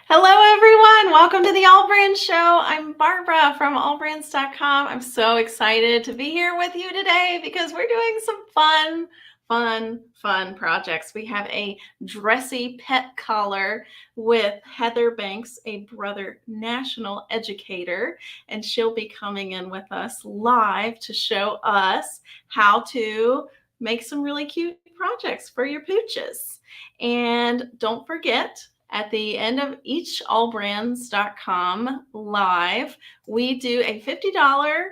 Hello, everyone. Welcome to the AllBrands show. I'm Barbara from AllBrands.com. I'm so excited to be here with you today because we're doing some fun projects. We have a dressy pet collar with Heather Banks, a Brother National Educator, and she'll be coming in with us live to show us how to make some really cute projects for your pooches. And don't forget, at the end of each allbrands.com live, we do a $50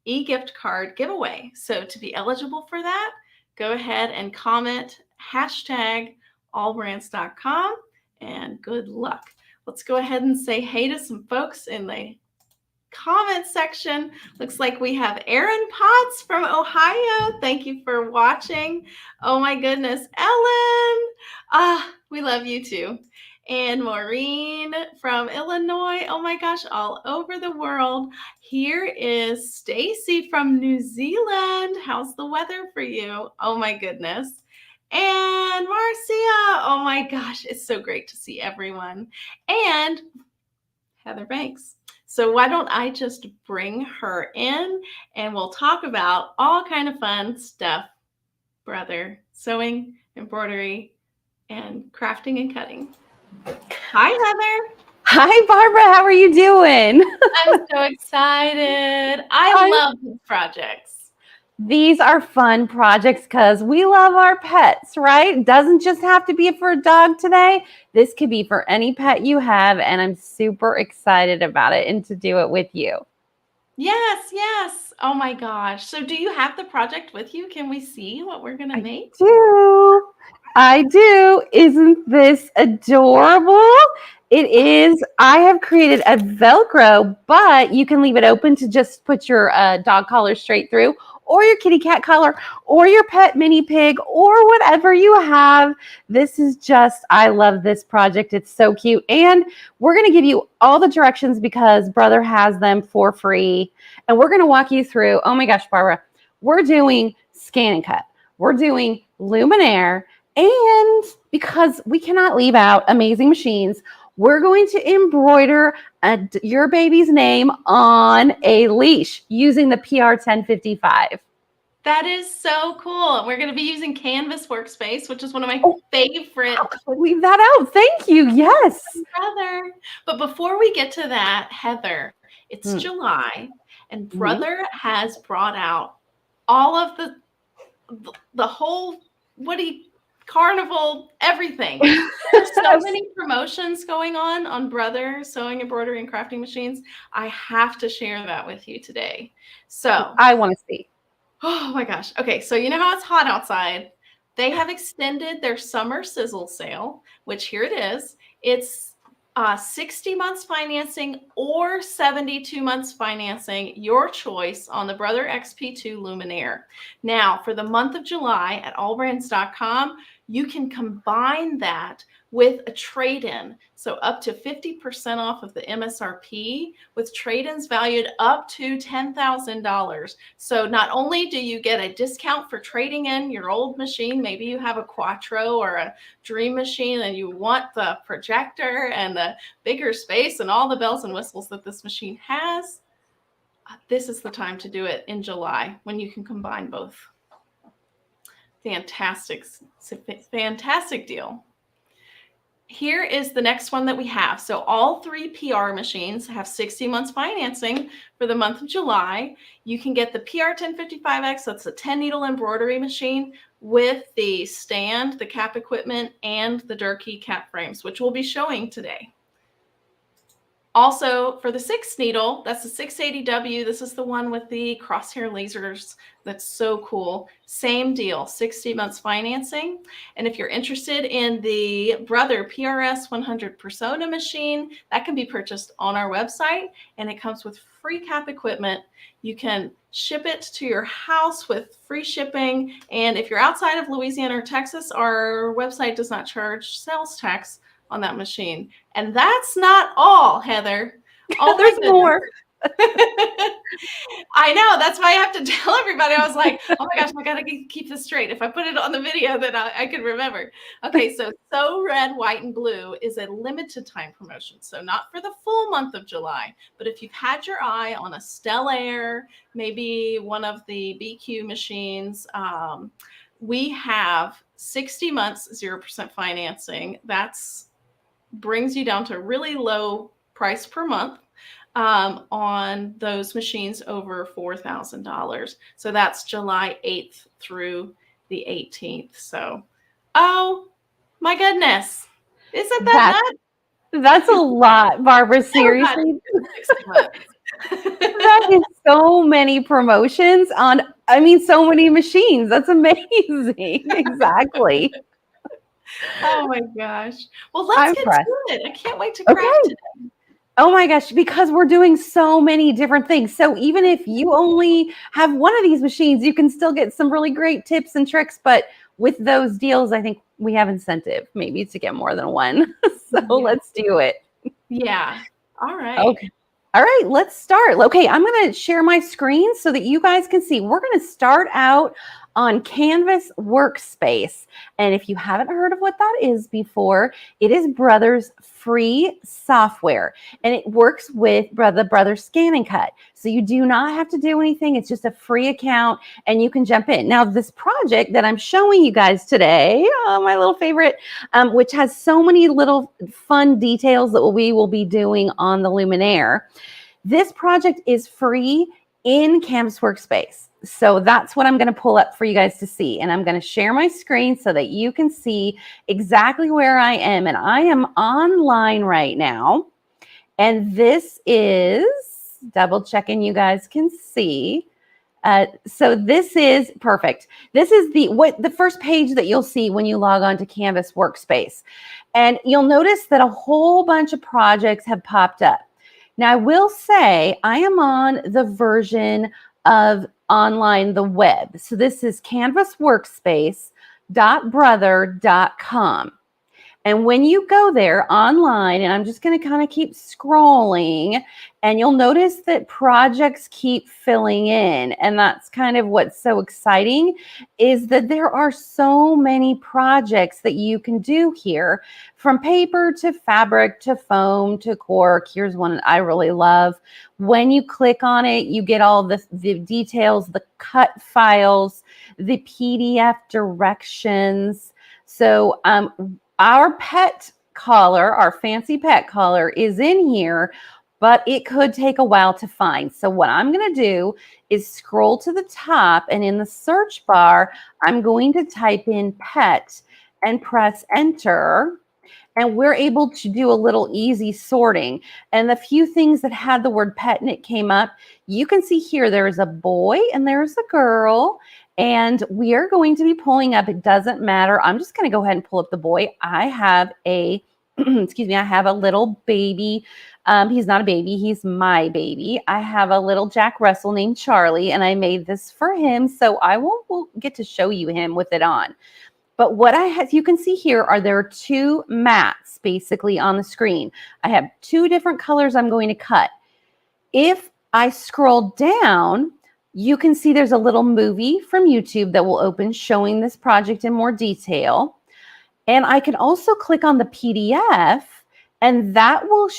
e-gift card giveaway. So to be eligible for that, go ahead and comment hashtag allbrands.com and good luck. Let's go ahead and say hey to some folks in the comment section. Looks like we have Aaron Potts from Ohio. Thank you for watching. Oh my goodness, Ellen. We love you too. And Maureen from Illinois. Oh my gosh, all over the world. Here is Stacy from New Zealand. How's the weather for you? Oh my goodness. And Marcia. Oh my gosh, it's so great to see everyone. And Heather Banks. So why don't I just bring her in and we'll talk about all kind of fun stuff, brother, sewing, embroidery, and crafting and cutting. Hi, Heather. Hi, Barbara. How are you doing? I'm so excited. I love these projects. These are fun projects because we love our pets, right? It doesn't just have to be for a dog today. This could be for any pet you have, and I'm super excited about it and to do it with you. Yes. Oh my gosh. So do you have the project with you? Can we see what we're going to make? I do. Isn't this adorable? It is. I have created a Velcro, but you can leave it open to just put your dog collar straight through, or your kitty cat collar, or your pet mini pig, or whatever you have. This is just, I love this project. It's so cute. And we're going to give you all the directions because Brother has them for free. And we're going to walk you through, oh my gosh, Barbara, we're doing scan and cut. We're doing luminaire. And because we cannot leave out amazing machines, we're going to embroider your baby's name on a leash using the PR1055. That is so cool. We're going to be using Canvas Workspace, which is one of my favorite. Leave that out. Thank you. Yes. Brother. But before we get to that, Heather, it's July, and Brother has brought out all of the whole carnival, everything. There's so many promotions going on Brother sewing, embroidery, and crafting machines. I have to share that with you today. So I want to see. Oh my gosh. Okay, so you know how it's hot outside. They have extended their summer sizzle sale, which here it is. It's 60 months financing or 72 months financing, your choice, on the Brother XP2 Luminaire. Now, for the month of July at allbrands.com, you can combine that with a trade-in. So up to 50% off of the MSRP with trade-ins valued up to $10,000. So not only do you get a discount for trading in your old machine, maybe you have a Quattro or a Dream machine and you want the projector and the bigger space and all the bells and whistles that this machine has, this is the time to do it in July when you can combine both. Fantastic deal. Here is the next one that we have. So all three PR machines have 60 months financing for the month of July. You can get the PR1055X, that's a 10 needle embroidery machine with the stand, the cap equipment, and the Durkee cap frames, which we'll be showing today. Also, for the 6 needle, that's the 680W. This is the one with the crosshair lasers. That's so cool. Same deal, 60 months financing. And if you're interested in the Brother PRS 100 Persona machine, that can be purchased on our website, and it comes with free cap equipment. You can ship it to your house with free shipping. And if you're outside of Louisiana or Texas, our website does not charge sales tax on that machine. And that's not all, Heather. There's more. I know. That's why I have to tell everybody. I was like, oh my gosh, I got to keep this straight. If I put it on the video, then I can remember. Okay, so Red, White, and Blue is a limited time promotion. So not for the full month of July, but if you've had your eye on a Stellaire, maybe one of the BQ machines, we have 60 months, 0% financing. That's brings you down to a really low price per month on those machines over $4,000. So that's July 8th through the 18th. So, oh my goodness. Isn't that nuts? That's a lot, Barbara. Seriously. That is so many promotions on, so many machines. That's amazing. Exactly. Oh my gosh. Well, let's get to it. I can't wait to craft today. Oh my gosh, because we're doing so many different things. So even if you only have one of these machines, you can still get some really great tips and tricks. But with those deals, I think we have incentive maybe to get more than one. So let's do it. Yeah. All right. Okay. All right, let's start. Okay, I'm going to share my screen so that you guys can see. We're going to start out on Canvas Workspace. And if you haven't heard of what that is before, it is Brother's free software. And it works with the Brother Scan and Cut. So you do not have to do anything. It's just a free account and you can jump in. Now, this project that I'm showing you guys today, my little favorite, which has so many little fun details that we will be doing on the Luminaire. This project is free in Canvas Workspace. So that's what I'm going to pull up for you guys to see. And I'm going to share my screen so that you can see exactly where I am. And I am online right now. And this is, double checking you guys can see. So this is perfect. This is the first page that you'll see when you log on to Canvas Workspace. And you'll notice that a whole bunch of projects have popped up. Now, I will say I am on the version of online, the web. So this is canvasworkspace.brother.com. And when you go there online, and I'm just going to kind of keep scrolling, and you'll notice that projects keep filling in. And that's kind of what's so exciting, is that there are so many projects that you can do here, from paper to fabric to foam to cork. Here's one I really love. When you click on it, you get all the details, the cut files, the PDF directions. So, our pet collar, our fancy pet collar, is in here, but it could take a while to find. So what I'm going to do is scroll to the top, and in the search bar, I'm going to type in pet and press enter. And we're able to do a little easy sorting. And the few things that had the word pet in it came up. You can see here there's a boy and there's a girl. And we are going to be pulling up. It doesn't matter. I'm just going to go ahead and pull up the boy. I have a, excuse me, I have a little baby. He's not a baby. He's my baby. I have a little Jack Russell named Charlie, and I made this for him. So I won't get to show you him with it on. But what I have, you can see here, there are two mats basically on the screen. I have two different colors I'm going to cut. If I scroll down, you can see there's a little movie from YouTube that will open showing this project in more detail. And I can also click on the PDF, and that will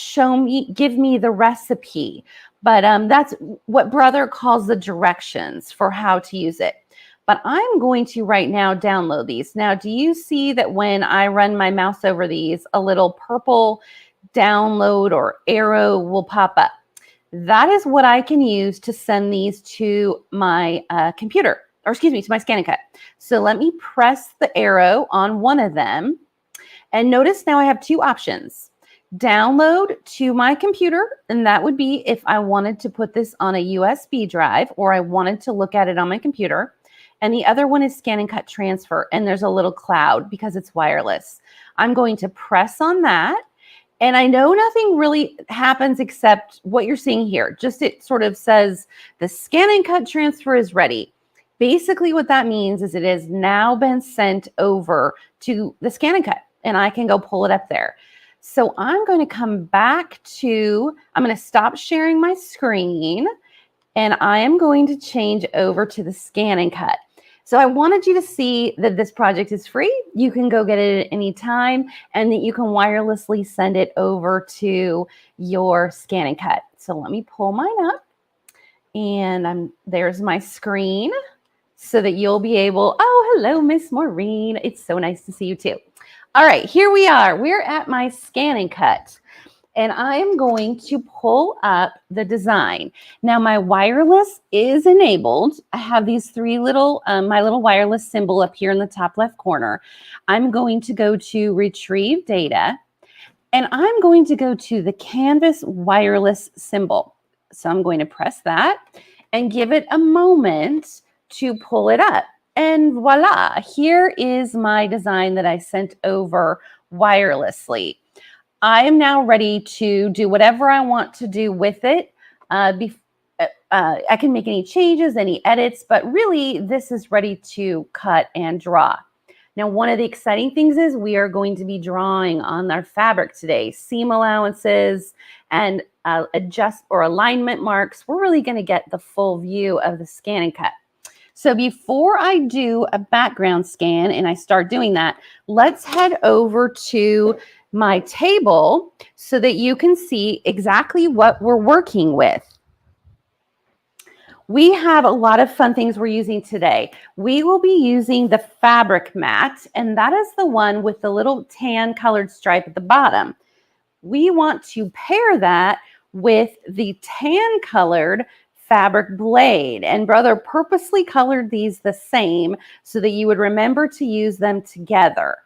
give me the recipe. But that's what Brother calls the directions for how to use it. But I'm going to right now download these. Now, do you see that when I run my mouse over these, a little purple download or arrow will pop up? That is what I can use to send these to my computer, or excuse me, to my Scan and Cut. So let me press the arrow on one of them. And notice now I have two options. Download to my computer, and that would be if I wanted to put this on a USB drive or I wanted to look at it on my computer. And the other one is Scan and Cut Transfer, and there's a little cloud because it's wireless. I'm going to press on that. And I know nothing really happens except what you're seeing here. Just it sort of says the Scan and Cut Transfer is ready. Basically what that means is it has now been sent over to the Scan and Cut, and I can go pull it up there. So I'm going to come back to, I'm going to stop sharing my screen, and I am going to change over to the scan and cut. So I wanted you to see that this project is free. You can go get it at any time, and that you can wirelessly send it over to your scan and cut. So let me pull mine up, and there's my screen so that you'll be able, oh, hello, Miss Maureen. It's so nice to see you too. All right, here we are. We're at my scan and cut. And I am going to pull up the design. Now my wireless is enabled. I have these three little, my little wireless symbol up here in the top left corner. I'm going to go to retrieve data, and I'm going to go to the canvas wireless symbol. So I'm going to press that and give it a moment to pull it up. And voila, here is my design that I sent over wirelessly. I am now ready to do whatever I want to do with it. I can make any changes, any edits, but really this is ready to cut and draw. Now, one of the exciting things is we are going to be drawing on our fabric today, seam allowances and adjust or alignment marks. We're really going to get the full view of the scan and cut. So before I do a background scan and I start doing that, let's head over to my table so that you can see exactly what we're working with. We have a lot of fun things we're using today. We will be using the fabric mat, and that is the one with the little tan colored stripe at the bottom. We want to pair that with the tan colored fabric blade, and Brother purposely colored these the same so that you would remember to use them together.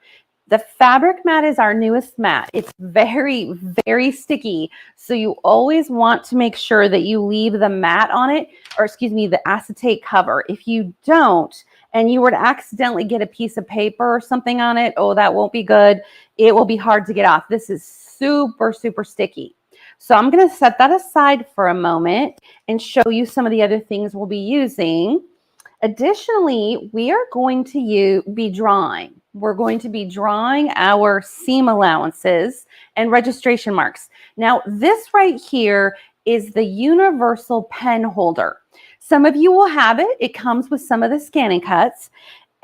The fabric mat is our newest mat. It's very, very sticky. So you always want to make sure that you leave the mat on it, or excuse me, the acetate cover. If you don't, and you were to accidentally get a piece of paper or something on it, oh, that won't be good. It will be hard to get off. This is super, super sticky. So I'm going to set that aside for a moment and show you some of the other things we'll be using. Additionally, we are going to be drawing. We're going to be drawing our seam allowances and registration marks. Now, this right here is the universal pen holder. Some of you will have it. It comes with some of the scan and cuts.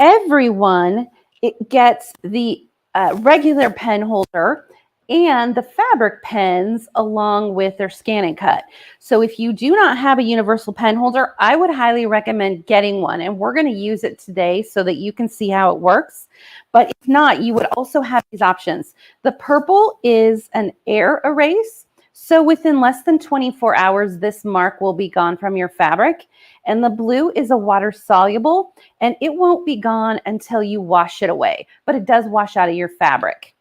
Everyone, it gets the regular pen holder and the fabric pens along with their scan and cut. So if you do not have a universal pen holder, I would highly recommend getting one. And we're going to use it today so that you can see how it works. But if not, you would also have these options. The purple is an air erase. So within less than 24 hours, this mark will be gone from your fabric. And the blue is a water soluble, and it won't be gone until you wash it away, but it does wash out of your fabric.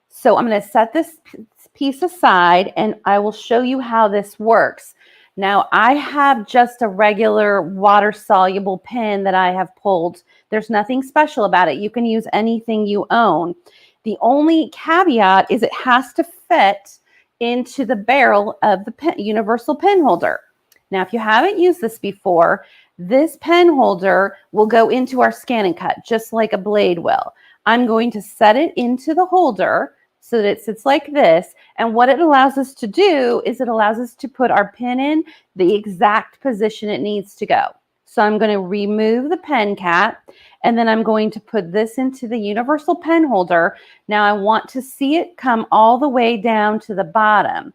So I'm going to set this piece aside, and I will show you how this works. Now, I have just a regular water-soluble pen that I have pulled. There's nothing special about it. You can use anything you own. The only caveat is it has to fit into the barrel of the universal pen holder. Now, if you haven't used this before, this pen holder will go into our scan and cut, just like a blade will. I'm going to set it into the holder so that it sits like this. And what it allows us to do is it allows us to put our pen in the exact position it needs to go. So I'm going to remove the pen cap, and then I'm going to put this into the universal pen holder. Now I want to see it come all the way down to the bottom.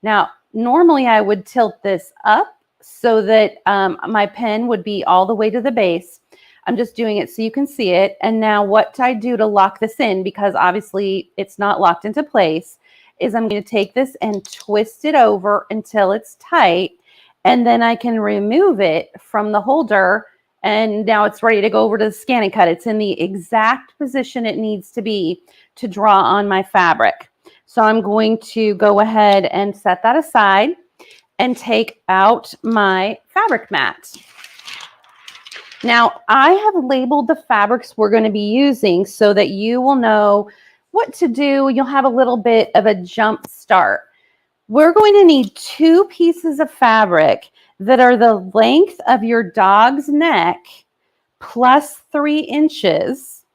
Now, normally I would tilt this up so that my pen would be all the way to the base. I'm just doing it so you can see it. And now what I do to lock this in, because obviously it's not locked into place, is I'm going to take this and twist it over until it's tight. And then I can remove it from the holder. And now it's ready to go over to the scan and cut. It's in the exact position it needs to be to draw on my fabric. So I'm going to go ahead and set that aside and take out my fabric mat. Now, I have labeled the fabrics we're going to be using so that you will know what to do. You'll have a little bit of a jump start. We're going to need 2 pieces of fabric that are the length of your dog's neck plus 3 inches,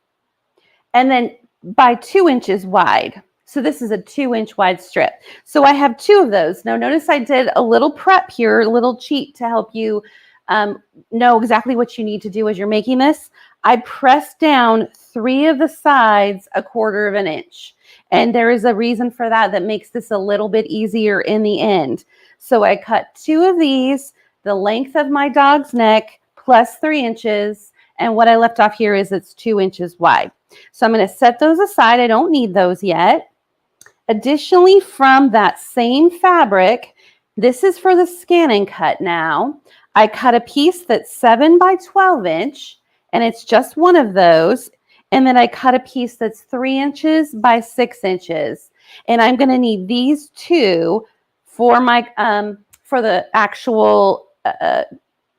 and then by 2 inches wide. So this is a 2-inch wide strip. So I have 2 of those. Now notice I did a little prep here, a little cheat to help you know exactly what you need to do as you're making this. I pressed down 3 of the sides 1/4 inch. And there is a reason for that that makes this a little bit easier in the end. So I cut 2 of these, the length of my dog's neck plus 3 inches. And what I left off here is it's 2 inches wide. So I'm going to set those aside. I don't need those yet. Additionally, from that same fabric, this is for the scan and cut now. I cut a piece that's 7 by 12 inch, and it's just one of those. And then I cut a piece that's 3 inches by 6 inches. And I'm going to need these 2 for my for the actual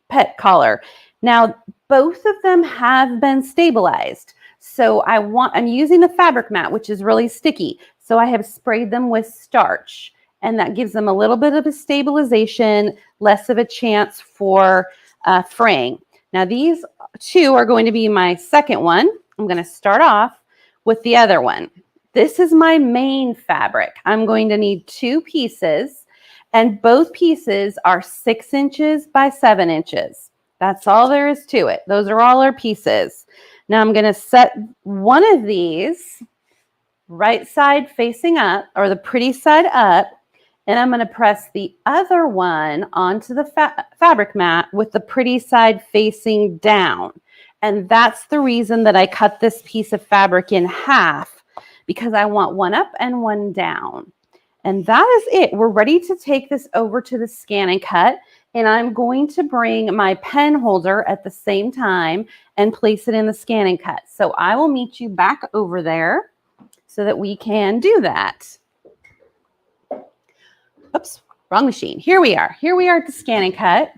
pet collar. Now, both of them have been stabilized. So I'm using the fabric mat, which is really sticky. So I have sprayed them with starch, and that gives them a little bit of a stabilization, less of a chance for fraying. Now these 2 are going to be my second one. I'm going to start off with the other one. This is my main fabric. I'm going to need 2 pieces, and both pieces are 6 inches by 7 inches. That's all there is to it. Those are all our pieces. Now I'm going to set one of these right side facing up, or the pretty side up, and I'm going to press the other one onto the fabric mat with the pretty side facing down. And that's the reason that I cut this piece of fabric in half, because I want one up and one down. And that is it. We're ready to take this over to the scan and cut. And I'm going to bring my pen holder at the same time and place it in the scan and cut. So I will meet you back over there so that we can do that. Oops, wrong machine. Here we are. Here we are at the scan and cut.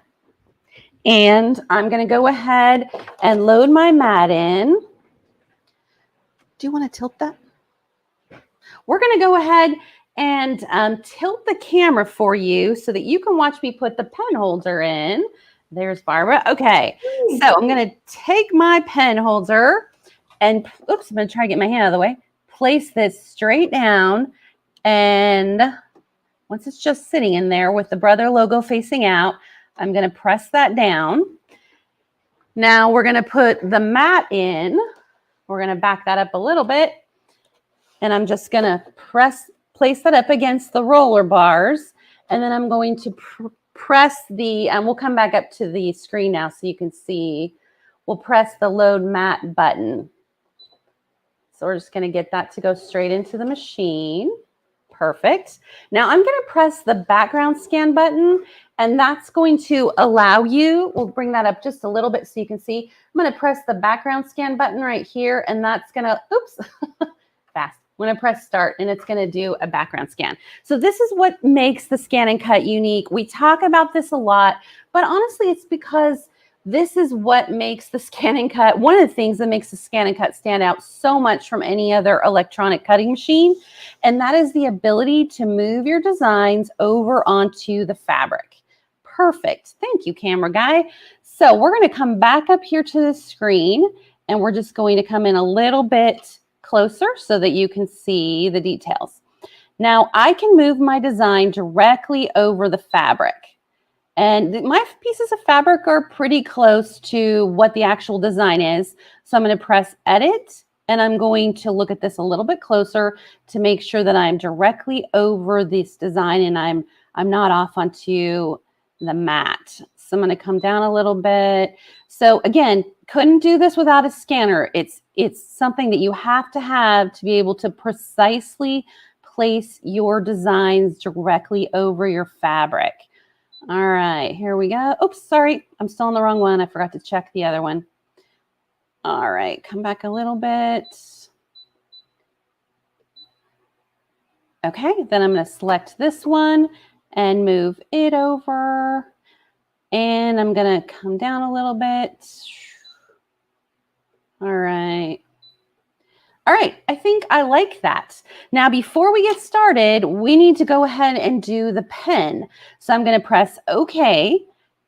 And I'm going to go ahead and load my mat in. Do you want to tilt that? We're going to go ahead and tilt the camera for you so that you can watch me put the pen holder in. There's Barbara. Okay, so I'm going to take my pen holder and, oops, I'm going to try to get my hand out of the way. Place this straight down, and once it's just sitting in there with the brother logo facing out, I'm going to press that down. Now we're going to put the mat in. We're going to back that up a little bit, and I'm just going to place that up against the roller bars, and then I'm going to press the, we'll come back up to the screen now so you can see. We'll press the load mat button. So we're just going to get that to go straight into the machine. Perfect. Now I'm going to press the background scan button, and that's going to allow you, we'll bring that up just a little bit so you can see. I'm going to press the background scan button right here, and that's going to, oops, fast. I'm going to press start, and it's going to do a background scan. So this is what makes the scan and cut unique. We talk about this a lot, but honestly, it's because this is what makes the scan and cut, one of the things that makes the scan and cut stand out so much from any other electronic cutting machine, and that is the ability to move your designs over onto the fabric. Perfect. Thank you, camera guy. So we're going to come back up here to the screen, and we're just going to come in a little bit closer so that you can see the details. Now I can move my design directly over the fabric. And my pieces of fabric are pretty close to what the actual design is. So I'm going to press edit, and I'm going to look at this a little bit closer to make sure that I'm directly over this design and I'm not off onto the mat. So I'm going to come down a little bit. So again, couldn't do this without a scanner. It's something that you have to be able to precisely place your designs directly over your fabric. All right, here we go. Oops, sorry, I'm still on the wrong one. I forgot to check the other one. All right, come back a little bit. Okay, then I'm going to select this one and move it over. And I'm going to come down a little bit. All right. All right, I think I like that. Now, before we get started, we need to go ahead and do the pen. So I'm going to press OK,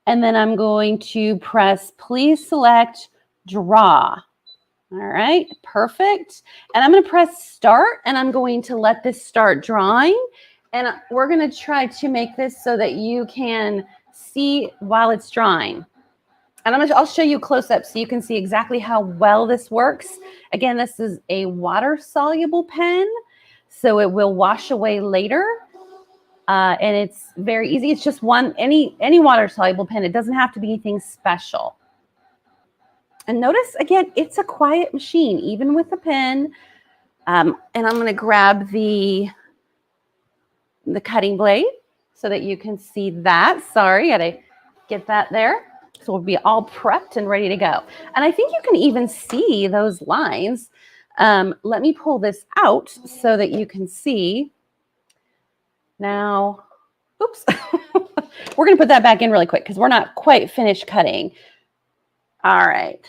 and then I'm going to press please select draw. All right, perfect. And I'm going to press start, and I'm going to let this start drawing. And we're going to try to make this so that you can see while it's drawing. And I'll show you close up so you can see exactly how well this works. Again, this is a water soluble pen, so it will wash away later. And it's very easy. It's just any water soluble pen. It doesn't have to be anything special. And notice again, it's a quiet machine, even with the pen. And I'm going to grab the cutting blade so that you can see that. Sorry, got to get that there. So we'll be all prepped and ready to go. And I think you can even see those lines. Let me pull this out so that you can see. Now, oops. We're going to put that back in really quick because we're not quite finished cutting. All right.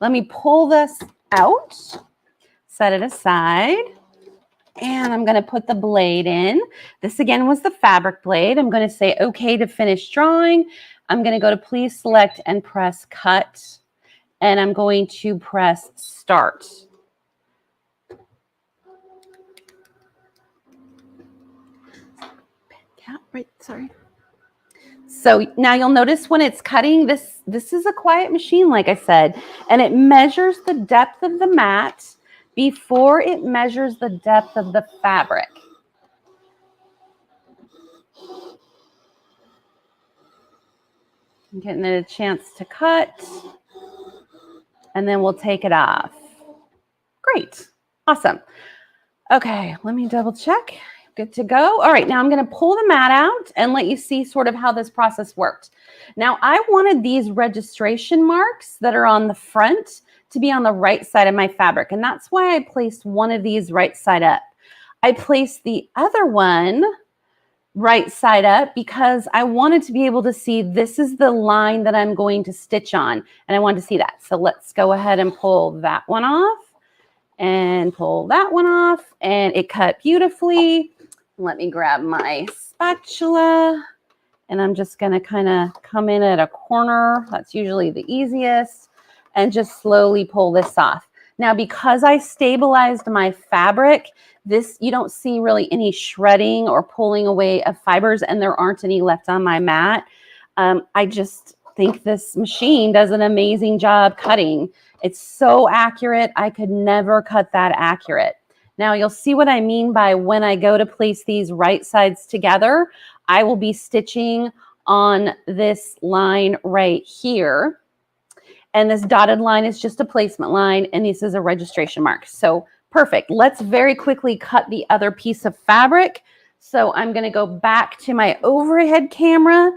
Let me pull this out, set it aside. And I'm going to put the blade in. This again was the fabric blade. I'm going to say okay to finish drawing. I'm going to go to please select and press cut. And I'm going to press start. Yeah, right, sorry. So now you'll notice when it's cutting, this is a quiet machine, like I said, and it measures the depth of the mat before it measures the depth of the fabric. I'm getting it a chance to cut, and then we'll take it off. Great. Awesome. Okay, let me double check. Good to go. All right, now I'm going to pull the mat out and let you see sort of how this process worked. Now, I wanted these registration marks that are on the front to be on the right side of my fabric, and that's why I placed one of these right side up. I placed the other one right side up because I wanted to be able to see this is the line that I'm going to stitch on, and I wanted to see that. So let's go ahead and pull that one off and pull that one off, and it cut beautifully. Let me grab my spatula, and I'm just going to kind of come in at a corner. That's usually the easiest, and just slowly pull this off. Now, because I stabilized my fabric, you don't see really any shredding or pulling away of fibers, and there aren't any left on my mat. I just think this machine does an amazing job cutting. It's so accurate. I could never cut that accurate. Now you'll see what I mean by when I go to place these right sides together, I will be stitching on this line right here. And this dotted line is just a placement line, and this is a registration mark. So perfect. Let's very quickly cut the other piece of fabric. So I'm going to go back to my overhead camera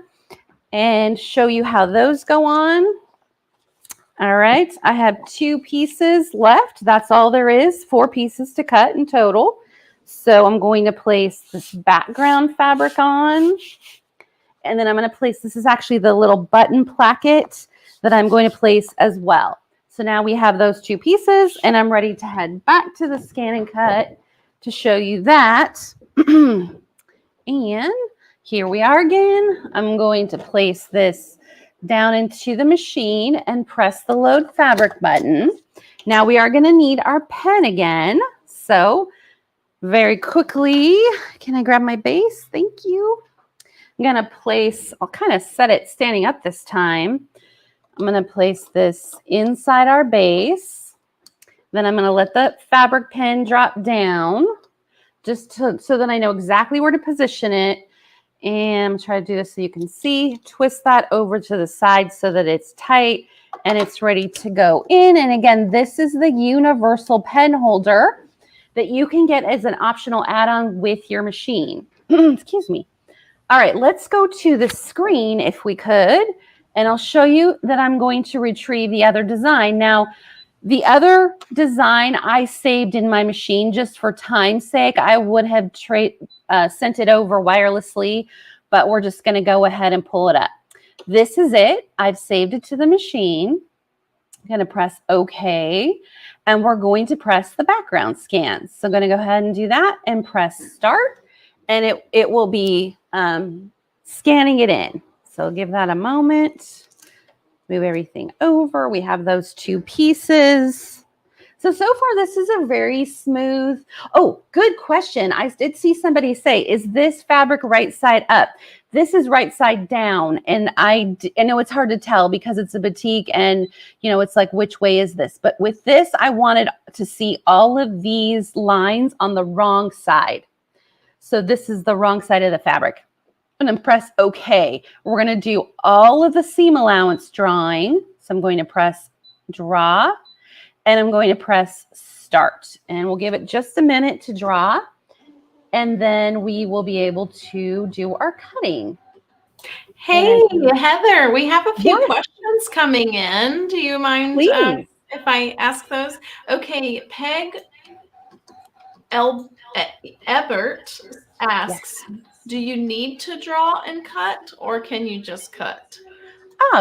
and show you how those go on. All right, I have 2 pieces left. That's all there is, 4 pieces to cut in total. So I'm going to place this background fabric on. And then I'm going to place, this is actually the little button placket that I'm going to place as well. So now we have those 2 pieces, and I'm ready to head back to the scan and cut to show you that. And here we are again. I'm going to place this down into the machine and press the load fabric button. Now we are going to need our pen again. So very quickly, can I grab my base? Thank you. I'm going to place, I'll kind of set it standing up this time. I'm going to place this inside our base. Then I'm going to let the fabric pen drop down just so that I know exactly where to position it. And I'm trying to do this so you can see. Twist that over to the side so that it's tight and it's ready to go in. And again, this is the universal pen holder that you can get as an optional add-on with your machine. Excuse me. All right, let's go to the screen if we could. And I'll show you that I'm going to retrieve the other design. Now, the other design I saved in my machine just for time's sake. I would have sent it over wirelessly, but we're just going to go ahead and pull it up. This is it. I've saved it to the machine. I'm going to press OK, and we're going to press the background scan. So I'm going to go ahead and do that and press start, and it will be scanning it in. So give that a moment. Move everything over. We have those 2 pieces. So far, this is a very smooth. Oh, good question. I did see somebody say, is this fabric right side up? This is right side down. And I know it's hard to tell because it's a batik and, it's like, which way is this? But with this, I wanted to see all of these lines on the wrong side. So this is the wrong side of the fabric. And then press OK. We're going to do all of the seam allowance drawing. So I'm going to press draw. And I'm going to press start, and we'll give it just a minute to draw, and then we will be able to do our cutting. Hey, Heather, we have a few Yes, questions coming in. Do you mind if I ask those? Okay, Peg Ebert asks, do you need to draw and cut, or can you just cut?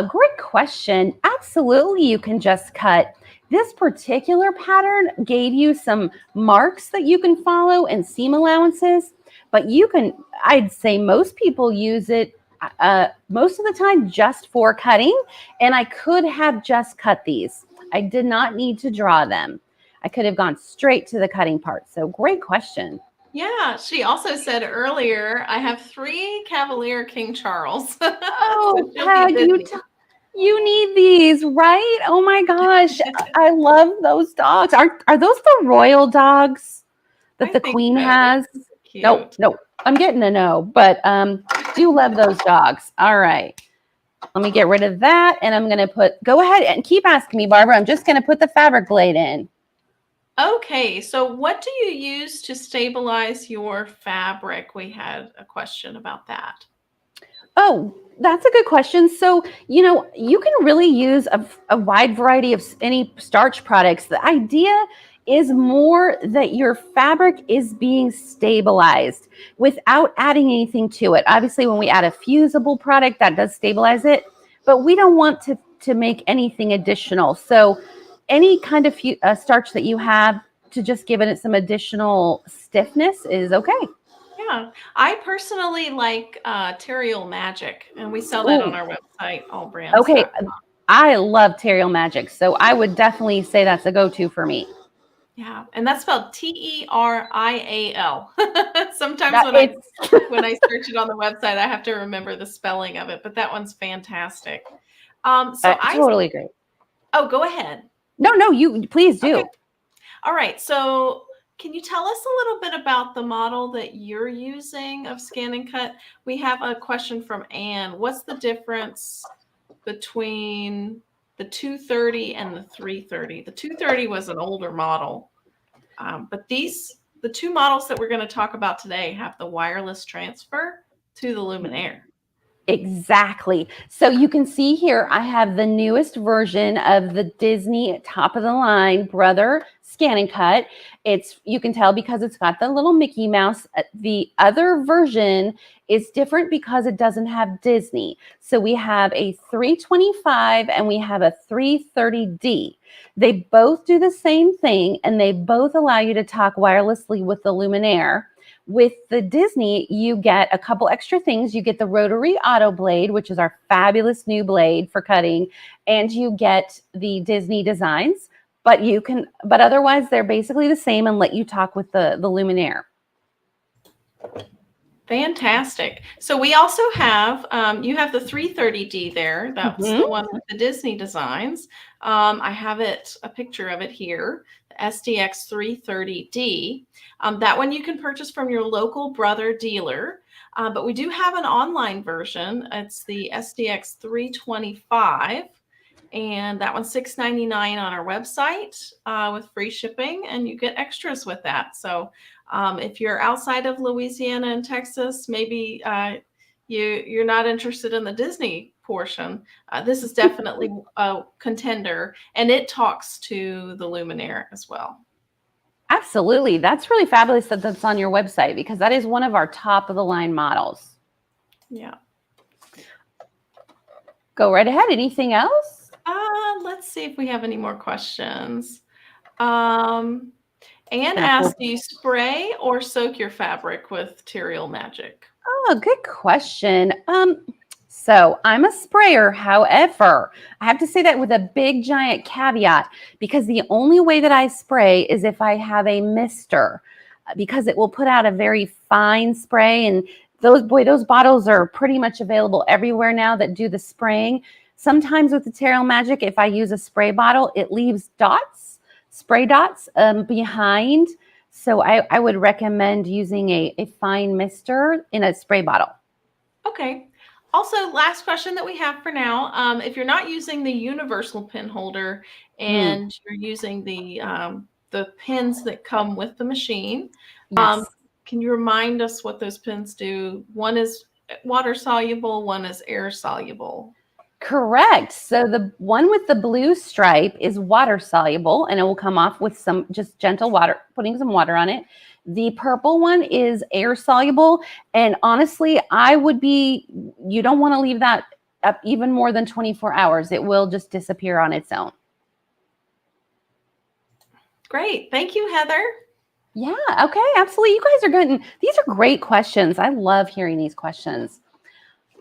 Great question. Absolutely, you can just cut. This particular pattern gave you some marks that you can follow and seam allowances, but I'd say most people use it most of the time just for cutting, and I could have just cut these. I did not need to draw them. I could have gone straight to the cutting part. So great question. Yeah, she also said earlier, I have 3 Cavalier King Charles. Oh, Peg, you need these, right? Oh my gosh, I love those dogs. Are those the royal dogs that the queen has? Nope. I'm getting a no, but do love those dogs. All right. Let me get rid of that, and I'm going to go ahead and keep asking me, Barbara. I'm just going to put the fabric blade in. Okay, so what do you use to stabilize your fabric? We had a question about that. Oh, that's a good question. So, you can really use a wide variety of any starch products. The idea is more that your fabric is being stabilized without adding anything to it. Obviously, when we add a fusible product, that does stabilize it, but we don't want to make anything additional. So any kind of starch that you have to just give it some additional stiffness is okay. Yeah, I personally like Terrial Magic, and we sell that on our website, AllBrands. Okay, I love Terrial Magic, so I would definitely say that's a go-to for me. Yeah, and that's spelled T-E-R-I-A-L. Sometimes when I search it on the website, I have to remember the spelling of it, but that one's fantastic. So I totally agree. Oh, go ahead. No, you please do. Okay. All right, so can you tell us a little bit about the model that you're using of Scan and Cut? We have a question from Anne. What's the difference between the 230 and the 330? The 230 was an older model, but the 2 models that we're going to talk about today have the wireless transfer to the Luminaire. Exactly. So you can see here, I have the newest version of the Disney top of the line Brother Scan and Cut. You can tell because it's got the little Mickey Mouse. The other version is different because it doesn't have Disney. So we have a 325 and we have a 330D. They both do the same thing and they both allow you to talk wirelessly with the Luminaire. With the Disney, you get a couple extra things. You get the rotary auto blade, which is our fabulous new blade for cutting, and you get the Disney designs, but otherwise they're basically the same and let you talk with the Luminaire. Fantastic. So we also have, you have the 330D there. That's the one with the Disney designs. I have a picture of it here, the SDX 330D. That one you can purchase from your local Brother dealer, but we do have an online version. It's the SDX 325. And that one's $6.99 on our website with free shipping, and you get extras with that. So if you're outside of Louisiana and Texas, maybe you're not interested in the Disney portion. This is definitely a contender, and it talks to the Luminaire as well. Absolutely. That's really fabulous that that's on your website because that is one of our top of the line models. Yeah. Go right ahead. Anything else? Let's see if we have any more questions. Anne asked, do you spray or soak your fabric with Terrial Magic? Oh, good question. So I'm a sprayer. However, I have to say that with a big giant caveat, because the only way that I spray is if I have a mister, because it will put out a very fine spray. And those bottles are pretty much available everywhere now that do the spraying. Sometimes with the Terral Magic, if I use a spray bottle, it leaves dots, spray dots behind. So I would recommend using a fine mister in a spray bottle. Okay. Also, last question that we have for now. If you're not using the universal pin holder and you're using the pins that come with the machine, Yes. can you remind us what those pins do? One is water soluble, one is air soluble. Correct. So the one with the blue stripe is water soluble, and it will come off with some just gentle water, putting some water on it. The purple one is air soluble. And honestly, you don't want to leave that up even more than 24 hours. It will just disappear on its own. Great. Thank you, Heather. Yeah. Okay. Absolutely. You guys are good. These are great questions. I love hearing these questions.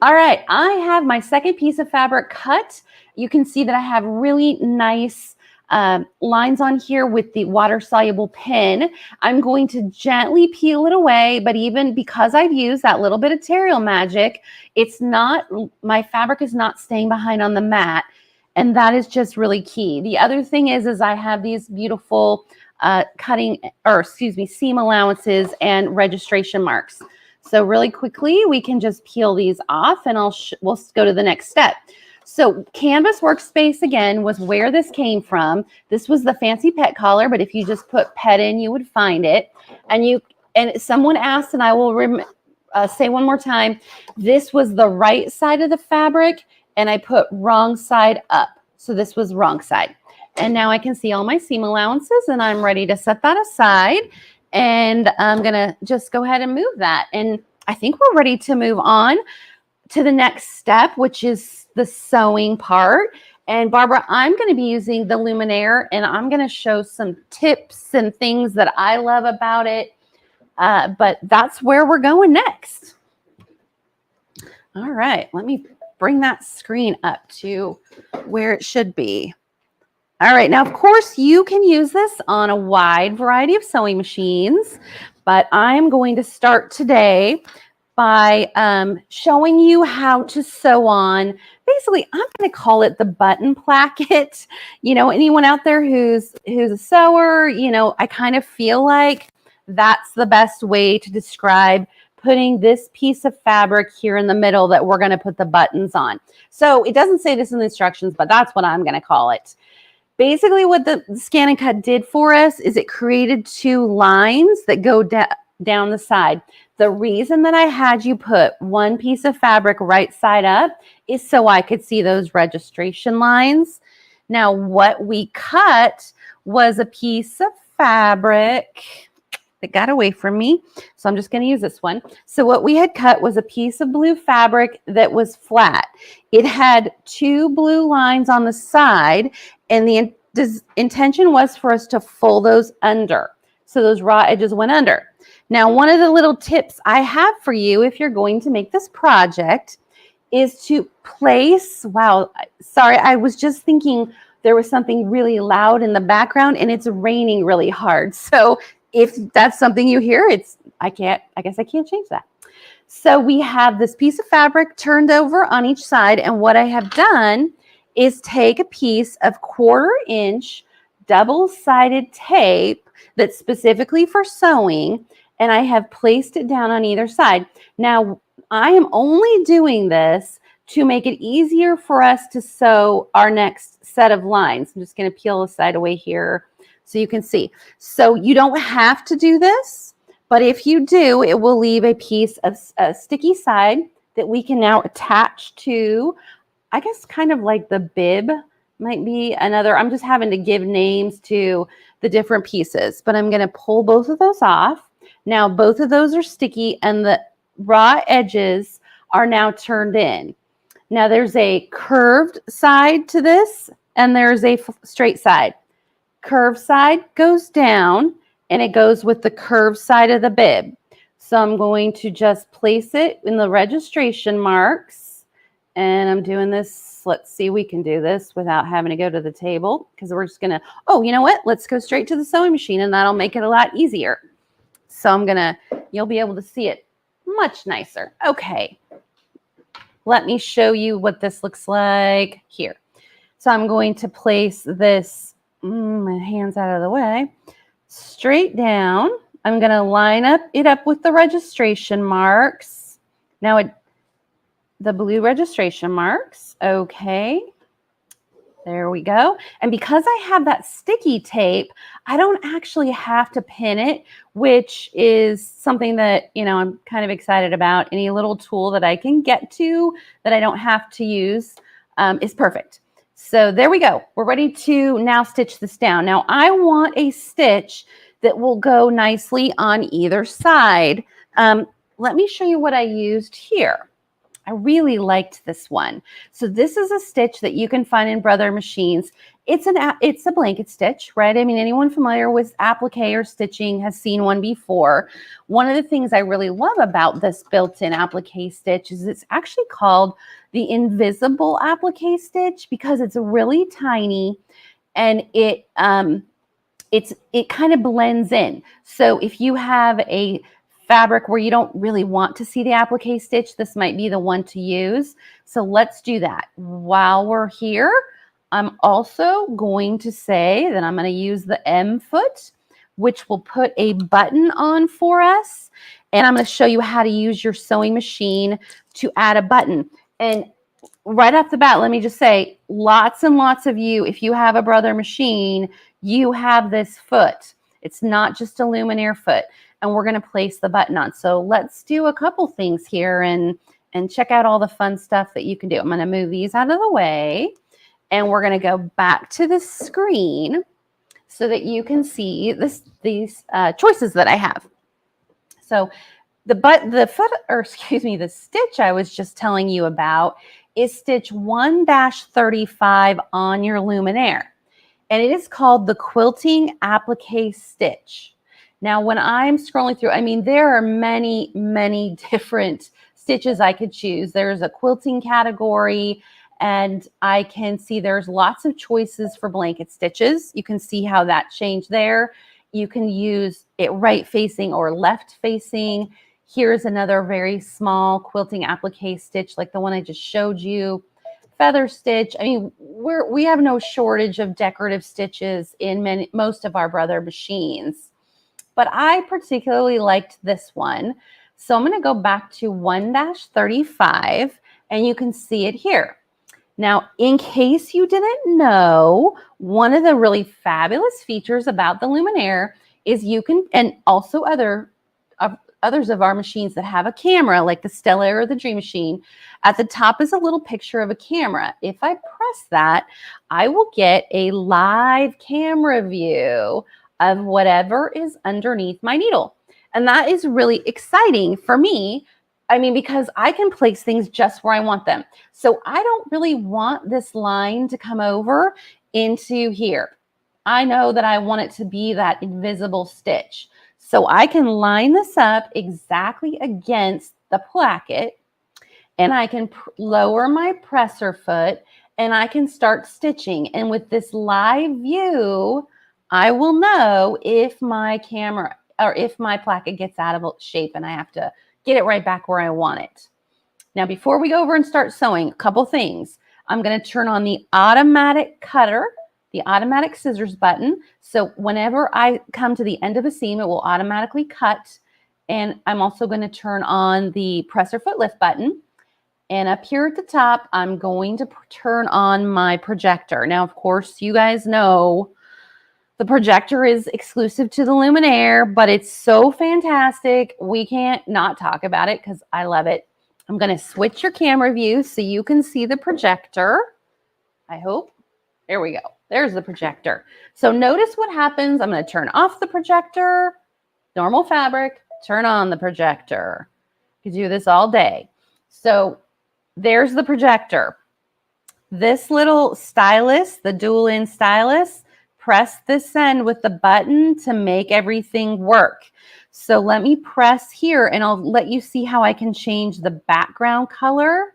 All right, I have my second piece of fabric cut. You can see that I have really nice lines on here with the water-soluble pin. I'm going to gently peel it away, but even because I've used that little bit of Terral Magic, my fabric is not staying behind on the mat, and that is just really key. The other thing is I have these beautiful seam allowances and registration marks. So really quickly, we can just peel these off, and we'll go to the next step. So Canvas Workspace, again, was where this came from. This was the fancy pet collar, but if you just put pet in, you would find it. And someone asked, and I will say one more time, this was the right side of the fabric, and I put wrong side up. So this was wrong side. And now I can see all my seam allowances, and I'm ready to set that aside. And I'm going to just go ahead and move that. And I think we're ready to move on to the next step, which is the sewing part. And Barbara, I'm going to be using the Luminaire, and I'm going to show some tips and things that I love about it. But that's where we're going next. All right, let me bring that screen up to where it should be. All right, now, of course, you can use this on a wide variety of sewing machines, but I'm going to start today by showing you how to sew on, basically, I'm going to call it the button placket. You know, anyone out there who's a sewer, you know, I kind of feel like that's the best way to describe putting this piece of fabric here in the middle that we're going to put the buttons on. So it doesn't say this in the instructions, but that's what I'm going to call it. Basically, what the Scan and Cut did for us is it created two lines that go down the side. The reason that I had you put one piece of fabric right side up is so I could see those registration lines. Now, what we cut was a piece of fabric that got away from me. So I'm just going to use this one. So what we had cut was a piece of blue fabric that was flat. It had two blue lines on the side, and the intention was for us to fold those under. So those raw edges went under. Now, one of the little tips I have for you if you're going to make this project is to place, wow, sorry, I was just thinking there was something really loud in the background, and it's raining really hard. So if that's something you hear, I guess I can't change that. So we have this piece of fabric turned over on each side, and what I have done is take a piece of 1/4 inch double-sided tape that's specifically for sewing, and I have placed it down on either side. Now, I am only doing this to make it easier for us to sew our next set of lines. I'm just going to peel the side away here so you can see. So you don't have to do this, but if you do, it will leave a piece of a sticky side that we can now attach to, I guess kind of like the bib might be another. I'm just having to give names to the different pieces, but I'm going to pull both of those off. Now, both of those are sticky, and the raw edges are now turned in. Now, there's a curved side to this, and there's a straight side. Curved side goes down, and it goes with the curved side of the bib. So I'm going to just place it in the registration marks And I'm doing this. Let's see, we can do this without having to go to the table because we're just going to, oh, you know what? Let's go straight to the sewing machine and that'll make it a lot easier. So I'm going to, you'll be able to see it much nicer. Okay. Let me show you what this looks like here. So I'm going to place this, my hands out of the way, straight down. I'm going to line it up with the registration marks. Now the blue registration marks. Okay. There we go. And because I have that sticky tape, I don't actually have to pin it, which is something that, you know, I'm kind of excited about. Any little tool that I can get to that I don't have to use is perfect. So there we go. We're ready to now stitch this down. Now I want a stitch that will go nicely on either side. Let me show you what I used here. I really liked this one. So this is a stitch that you can find in Brother Machines. It's a blanket stitch, right? I mean, anyone familiar with applique or stitching has seen one before. One of the things I really love about this built-in applique stitch is it's actually called the invisible applique stitch because it's really tiny and it kind of blends in. So if you have a fabric where you don't really want to see the applique stitch, this might be the one to use. So let's do that. While we're here, I'm also going to say that I'm going to use the M foot, which will put a button on for us. And I'm going to show you how to use your sewing machine to add a button. And right off the bat, let me just say, lots and lots of you, if you have a Brother machine, you have this foot. It's not just a luminaire foot. And we're going to place the button on. So let's do a couple things here and check out all the fun stuff that you can do. I'm going to move these out of the way and we're going to go back to the screen so that you can see these choices that I have. So the stitch I was just telling you about is stitch 1-35 on your luminaire. And it is called the quilting applique stitch. Now, when I'm scrolling through, I mean, there are many, many different stitches I could choose. There's a quilting category, and I can see there's lots of choices for blanket stitches. You can see how that changed there. You can use it right facing or left facing. Here's another very small quilting applique stitch like the one I just showed you. Feather stitch. I mean, we have no shortage of decorative stitches in most of our Brother machines. But I particularly liked this one. So I'm going to go back to 1-35 and you can see it here. Now, in case you didn't know, one of the really fabulous features about the luminaire is you can, and also others of our machines that have a camera, like the Stella or the Dream Machine, at the top is a little picture of a camera. If I press that, I will get a live camera view of whatever is underneath my needle. And that is really exciting for me. I mean, because I can place things just where I want them. So I don't really want this line to come over into here. I know that I want it to be that invisible stitch. So I can line this up exactly against the placket and I can lower my presser foot and I can start stitching. And with this live view, I will know if my camera or if my placket gets out of shape and I have to get it right back where I want it. Now, before we go over and start sewing, a couple things. I'm going to turn on the automatic cutter, the automatic scissors button. So whenever I come to the end of a seam, it will automatically cut. And I'm also going to turn on the presser foot lift button. And up here at the top, I'm going to turn on my projector. Now, of course, you guys know the projector is exclusive to the luminaire, but it's so fantastic. We can't not talk about it because I love it. I'm going to switch your camera view so you can see the projector. I hope. There we go. There's the projector. So notice what happens. I'm going to turn off the projector, normal fabric, turn on the projector. You can do this all day. So there's the projector. This little stylus, the dual in stylus, press this end with the button to make everything work. So let me press here and I'll let you see how I can change the background color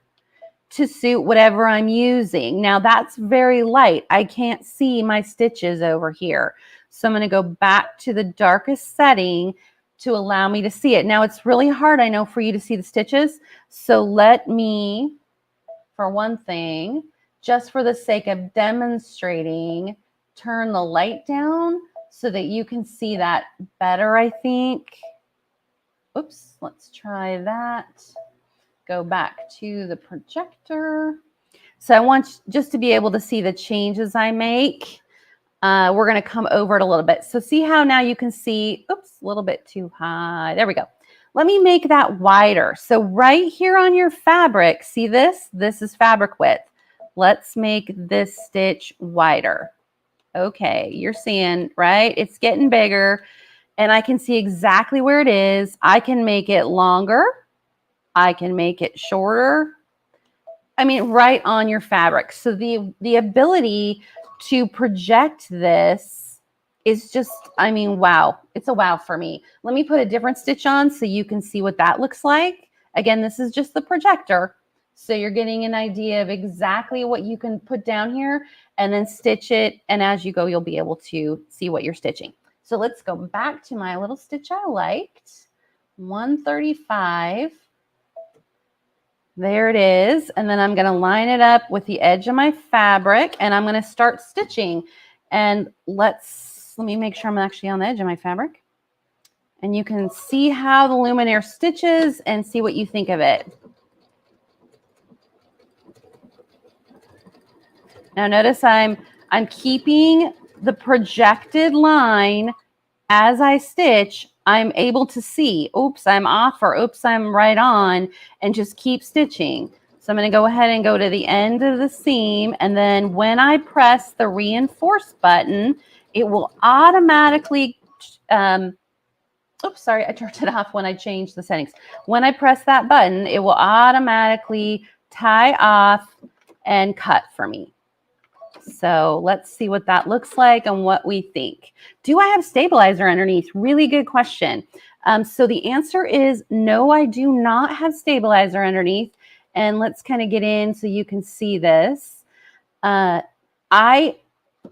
to suit whatever I'm using. Now that's very light. I can't see my stitches over here. So I'm going to go back to the darkest setting to allow me to see it. Now it's really hard, I know, for you to see the stitches. So let me, for one thing, just for the sake of demonstrating, turn the light down so that you can see that better, I think. Oops, let's try that. Go back to the projector. So I want just to be able to see the changes I make. We're going to come over it a little bit. So see how now you can see, oops, a little bit too high. There we go. Let me make that wider. So right here on your fabric, see this? This is fabric width. Let's make this stitch wider. Okay, you're seeing, right? It's getting bigger and I can see exactly where it is. I can make it longer. I can make it shorter. I mean, right on your fabric. So the ability to project this is just, I mean, wow. It's a wow for me. Let me put a different stitch on so you can see what that looks like. Again, this is just the projector. So you're getting an idea of exactly what you can put down here and then stitch it. And as you go, you'll be able to see what you're stitching. So let's go back to my little stitch I liked. 135. There it is. And then I'm going to line it up with the edge of my fabric and I'm going to start stitching. And let me make sure I'm actually on the edge of my fabric. And you can see how the luminaire stitches and see what you think of it. Now notice I'm keeping the projected line as I stitch. I'm able to see, oops, I'm off, or oops, I'm right on, and just keep stitching. So I'm going to go ahead and go to the end of the seam. And then when I press the reinforce button, it will automatically, oops, sorry, I turned it off when I changed the settings. When I press that button, it will automatically tie off and cut for me. So let's see what that looks like and what we think. Do I have stabilizer underneath? Really good question. So the answer is no, I do not have stabilizer underneath. And let's kind of get in so you can see this.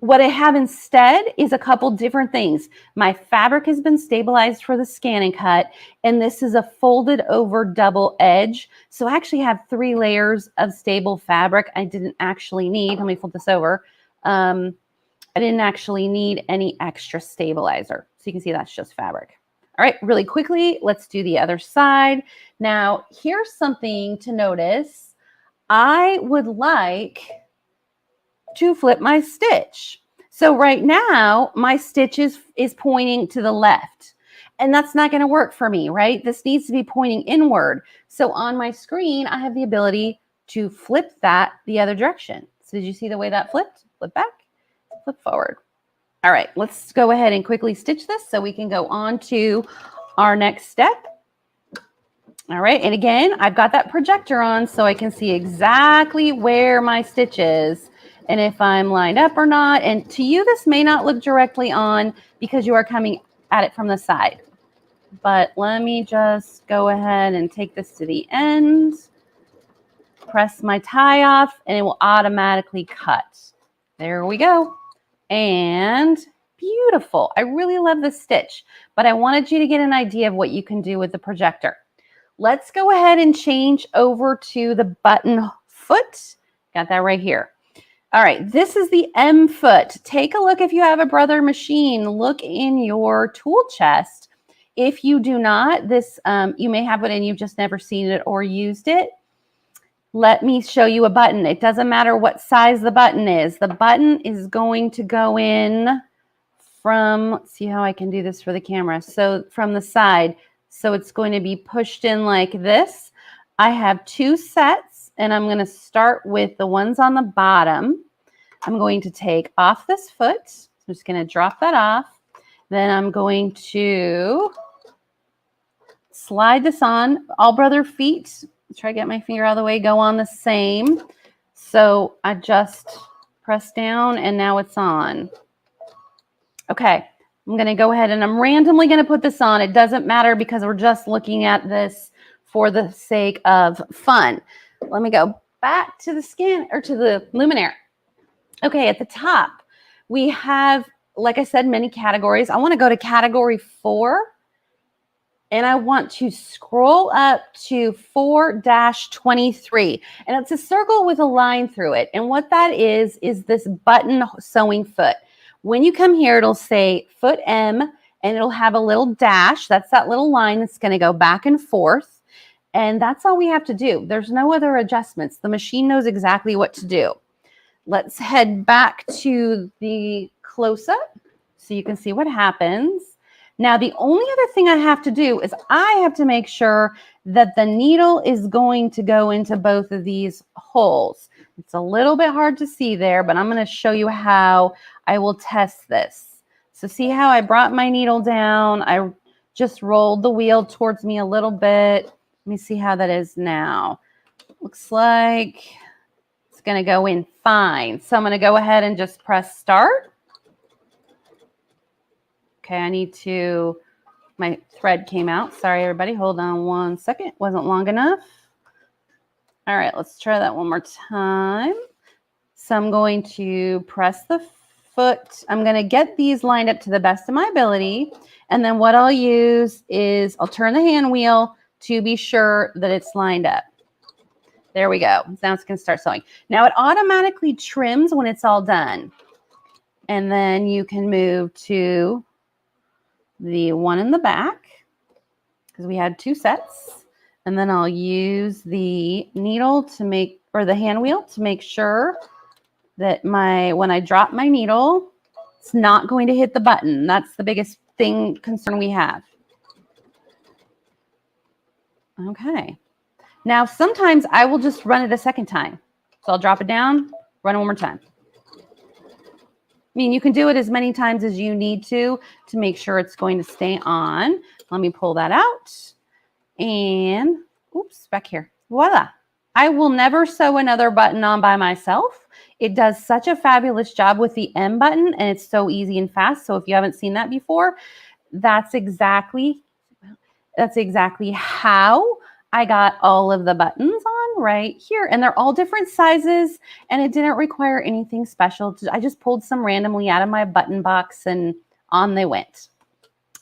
What I have instead is a couple different things. My fabric has been stabilized for the scan and cut, and this is a folded over double edge. So I actually have 3 layers of stable fabric. I didn't actually need, let me flip this over. I didn't actually need any extra stabilizer. So you can see that's just fabric. All right, really quickly, let's do the other side. Now, here's something to notice. I would like to flip my stitch. So right now, my stitch is pointing to the left. And that's not going to work for me, right? This needs to be pointing inward. So on my screen, I have the ability to flip that the other direction. So did you see the way that flipped? Flip back, flip forward. All right, let's go ahead and quickly stitch this so we can go on to our next step. All right, and again, I've got that projector on so I can see exactly where my stitch is and if I'm lined up or not. And to you, this may not look directly on because you are coming at it from the side. But let me just go ahead and take this to the end, press my tie off, and it will automatically cut. There we go. And beautiful. I really love this stitch, but I wanted you to get an idea of what you can do with the projector. Let's go ahead and change over to the button foot. Got that right here. All right, this is the M foot. Take a look if you have a Brother machine. Look in your tool chest. If you do not, this you may have it and you've just never seen it or used it. Let me show you a button. It doesn't matter what size the button is. The button is going to go in from, let's see how I can do this for the camera. So from the side. So it's going to be pushed in like this. I have 2 sets and I'm going to start with the ones on the bottom. I'm going to take off this foot. So I'm just going to drop that off. Then I'm going to slide this on. All Brother feet. Try to get my finger out of the way, go on the same. So I just press down and now it's on. Okay, I'm going to go ahead and I'm randomly going to put this on. It doesn't matter because we're just looking at this for the sake of fun. Let me go back to the skin or to the luminaire. Okay, at the top, we have, like I said, many categories. I want to go to category 4. And I want to scroll up to 4-23. And it's a circle with a line through it. And what that is this button sewing foot. When you come here, it'll say foot M, and it'll have a little dash. That's that little line that's going to go back and forth. And that's all we have to do. There's no other adjustments. The machine knows exactly what to do. Let's head back to the close-up so you can see what happens. Now, the only other thing I have to do is I have to make sure that the needle is going to go into both of these holes. It's a little bit hard to see there, but I'm going to show you how I will test this. So see how I brought my needle down? I just rolled the wheel towards me a little bit. Let me see how that is now. Looks like it's going to go in fine. So I'm going to go ahead and just press start. Okay, I need to, my thread came out. Sorry, everybody. Hold on one second. It wasn't long enough. All right, let's try that one more time. So I'm going to press the foot. I'm going to get these lined up to the best of my ability. And then what I'll use is I'll turn the hand wheel to be sure that it's lined up. There we go. Now it's going to start sewing. Now it automatically trims when it's all done. And then you can move to the one in the back because we had 2 sets. And then I'll use the needle to make, or the hand wheel to make sure that when I drop my needle, it's not going to hit the button. That's the biggest concern we have. Okay. Now, sometimes I will just run it a second time. So I'll drop it down, run it one more time. I mean, you can do it as many times as you need to make sure it's going to stay on. Let me pull that out. And, oops, back here. Voila. I will never sew another button on by myself. It does such a fabulous job with the M button, and it's so easy and fast. So if you haven't seen that before, that's exactly how I got all of the buttons on right here. And they're all different sizes, and it didn't require anything special. I just pulled some randomly out of my button box and on they went.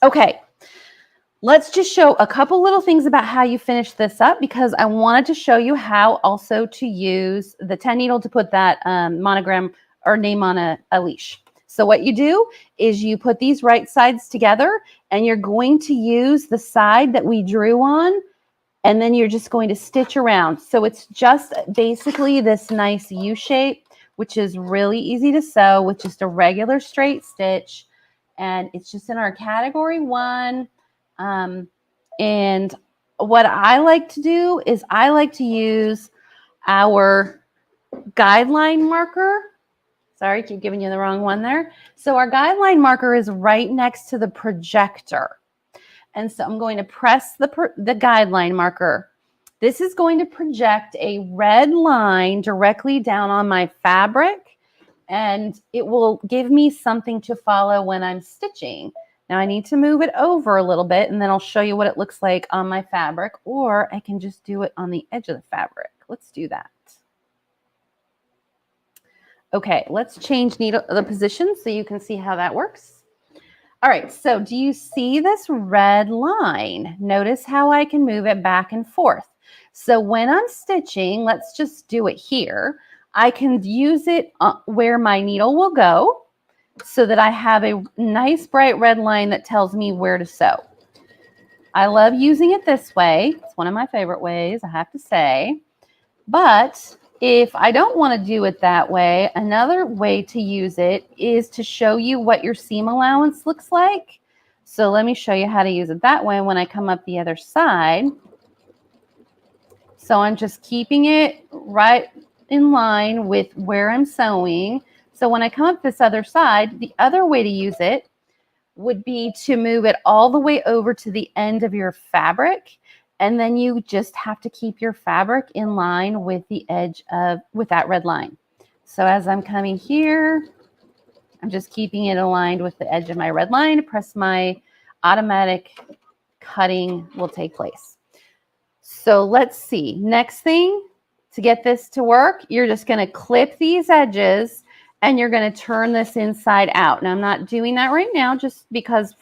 Okay, let's just show a couple little things about how you finish this up, because I wanted to show you how also to use the 10 needle to put that monogram or name on a leash. So what you do is you put these right sides together, and you're going to use the side that we drew on, and then you're just going to stitch around. So it's just basically this nice U shape, which is really easy to sew with just a regular straight stitch. And it's just in our category 1. And what I like to do is I like to use our guideline marker. Sorry, keep giving you the wrong one there. So our guideline marker is right next to the projector. And so I'm going to press the guideline marker. This is going to project a red line directly down on my fabric, and it will give me something to follow when I'm stitching. Now I need to move it over a little bit, and then I'll show you what it looks like on my fabric, or I can just do it on the edge of the fabric. Let's do that. Okay, let's change the position so you can see how that works. All right, so do you see this red line? Notice how I can move it back and forth. So when I'm stitching, let's just do it here. I can use it where my needle will go so that I have a nice bright red line that tells me where to sew. I love using it this way. It's one of my favorite ways, I have to say. But if I don't want to do it that way, another way to use it is to show you what your seam allowance looks like. So let me show you how to use it that way when I come up the other side. So I'm just keeping it right in line with where I'm sewing. So when I come up this other side, the other way to use it would be to move it all the way over to the end of your fabric. And then you just have to keep your fabric in line with the edge with that red line. So as I'm coming here, I'm just keeping it aligned with the edge of my red line. Press my automatic cutting will take place. So let's see. Next thing To get this to work, you're just going to clip these edges and you're going to turn this inside out. Now I'm not doing that right now just because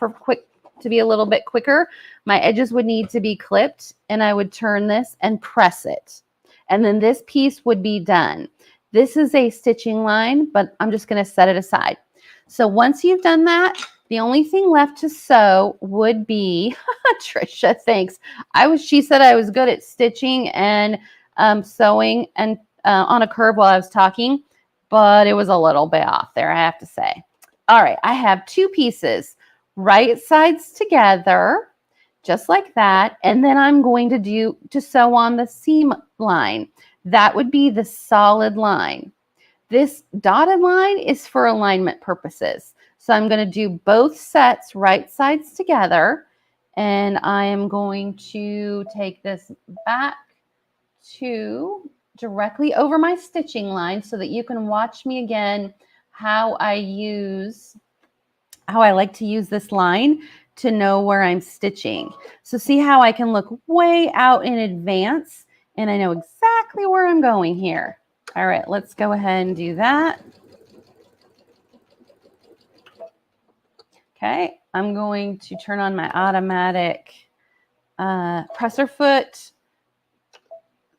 to be a little bit quicker, my edges would need to be clipped and I would turn this and press it. And then this piece would be done. This is a stitching line, but I'm just going to set it aside. So once you've done that, the only thing left to sew would be, Trisha, thanks. She said I was good at stitching and sewing and on a curve while I was talking, but it was a little bit off there, I have to say. All right, I have two pieces, right sides together, just like that. And then I'm going to sew on the seam line. That would be the solid line. This dotted line is for alignment purposes. So I'm going to do both sets right sides together. And I am going to take this back to directly over my stitching line so that you can watch me again how I like to use this line to know where I'm stitching. So see how I can look way out in advance and I know exactly where I'm going here. All right, let's go ahead and do that. Okay, I'm going to turn on my automatic presser foot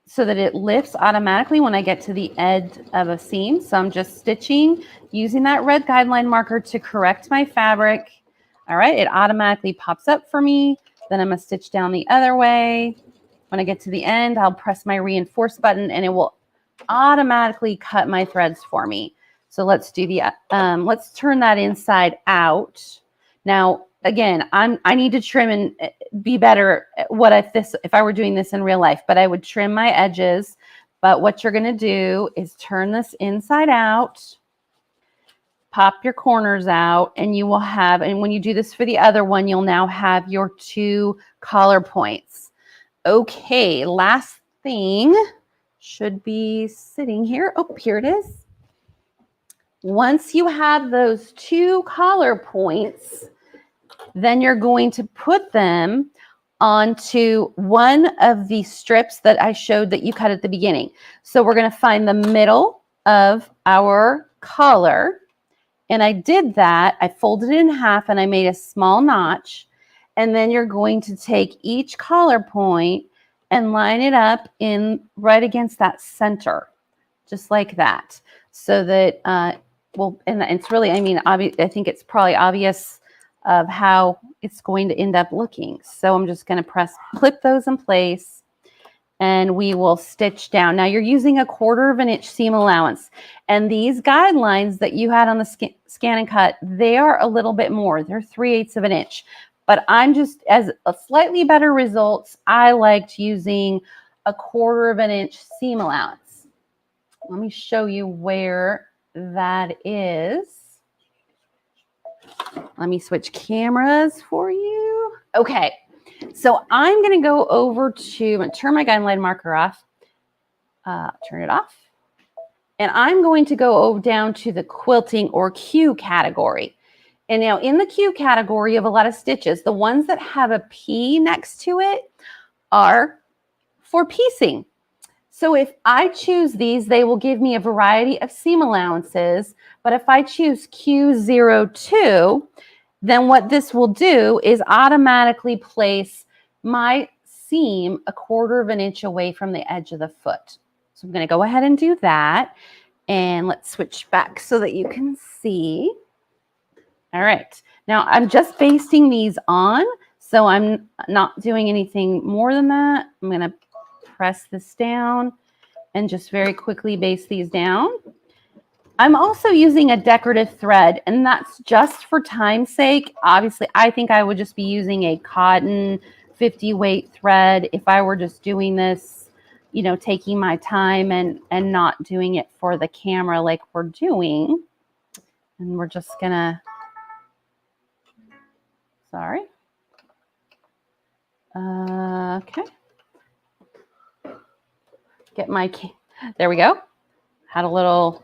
so that it lifts automatically when I get to the edge of a seam. So I'm just stitching using that red guideline marker to correct my fabric. All right, it automatically pops up for me. Then I'm going to stitch down the other way. When I get to the end, I'll press my reinforce button and it will automatically cut my threads for me. So let's do the, let's turn that inside out. Now, again, I need to trim and be better at if I were doing this in real life, but I would trim my edges. But what you're going to do is turn this inside out, pop your corners out, and you will have, and when you do this for the other one, you'll now have your 2 collar points. Okay, last thing should be sitting here. Oh, here it is. Once you have those 2 collar points, then you're going to put them onto one of the strips that I showed that you cut at the beginning. So we're going to find the middle of our collar. And I did that. I folded it in half and I made a small notch. And then you're going to take each collar point and line it up in right against that center, just like that. So that, and it's really, I mean, I think it's probably obvious of how it's going to end up looking. So I'm just going to clip those in place and we will stitch down. Now you're using 1/4 inch seam allowance, and these guidelines that you had on the scan and cut, they are a little bit more. They're 3/8 of an inch, but I'm just, as a slightly better results, I liked using 1/4 inch seam allowance. Let me show you where that is. Let me switch cameras for you. Okay, so I'm going to go over to, I'm going to turn my guideline marker off, turn it off, and I'm going to go down to the quilting or Q category. And now in the Q category of a lot of stitches, the ones that have a P next to it are for piecing. So if I choose these, they will give me a variety of seam allowances. But if I choose Q02, then what this will do is automatically place my seam 1/4 inch away from the edge of the foot. So I'm going to go ahead and do that. And let's switch back so that you can see. All right. Now I'm just basting these on, so I'm not doing anything more than that. I'm going to press this down and just very quickly baste these down. I'm also using a decorative thread, and that's just for time's sake. Obviously, I think I would just be using a cotton 50 weight thread if I were just doing this, you know, taking my time and not doing it for the camera like we're doing. And we're just gonna, sorry. Okay. Get my, there we go. Had a little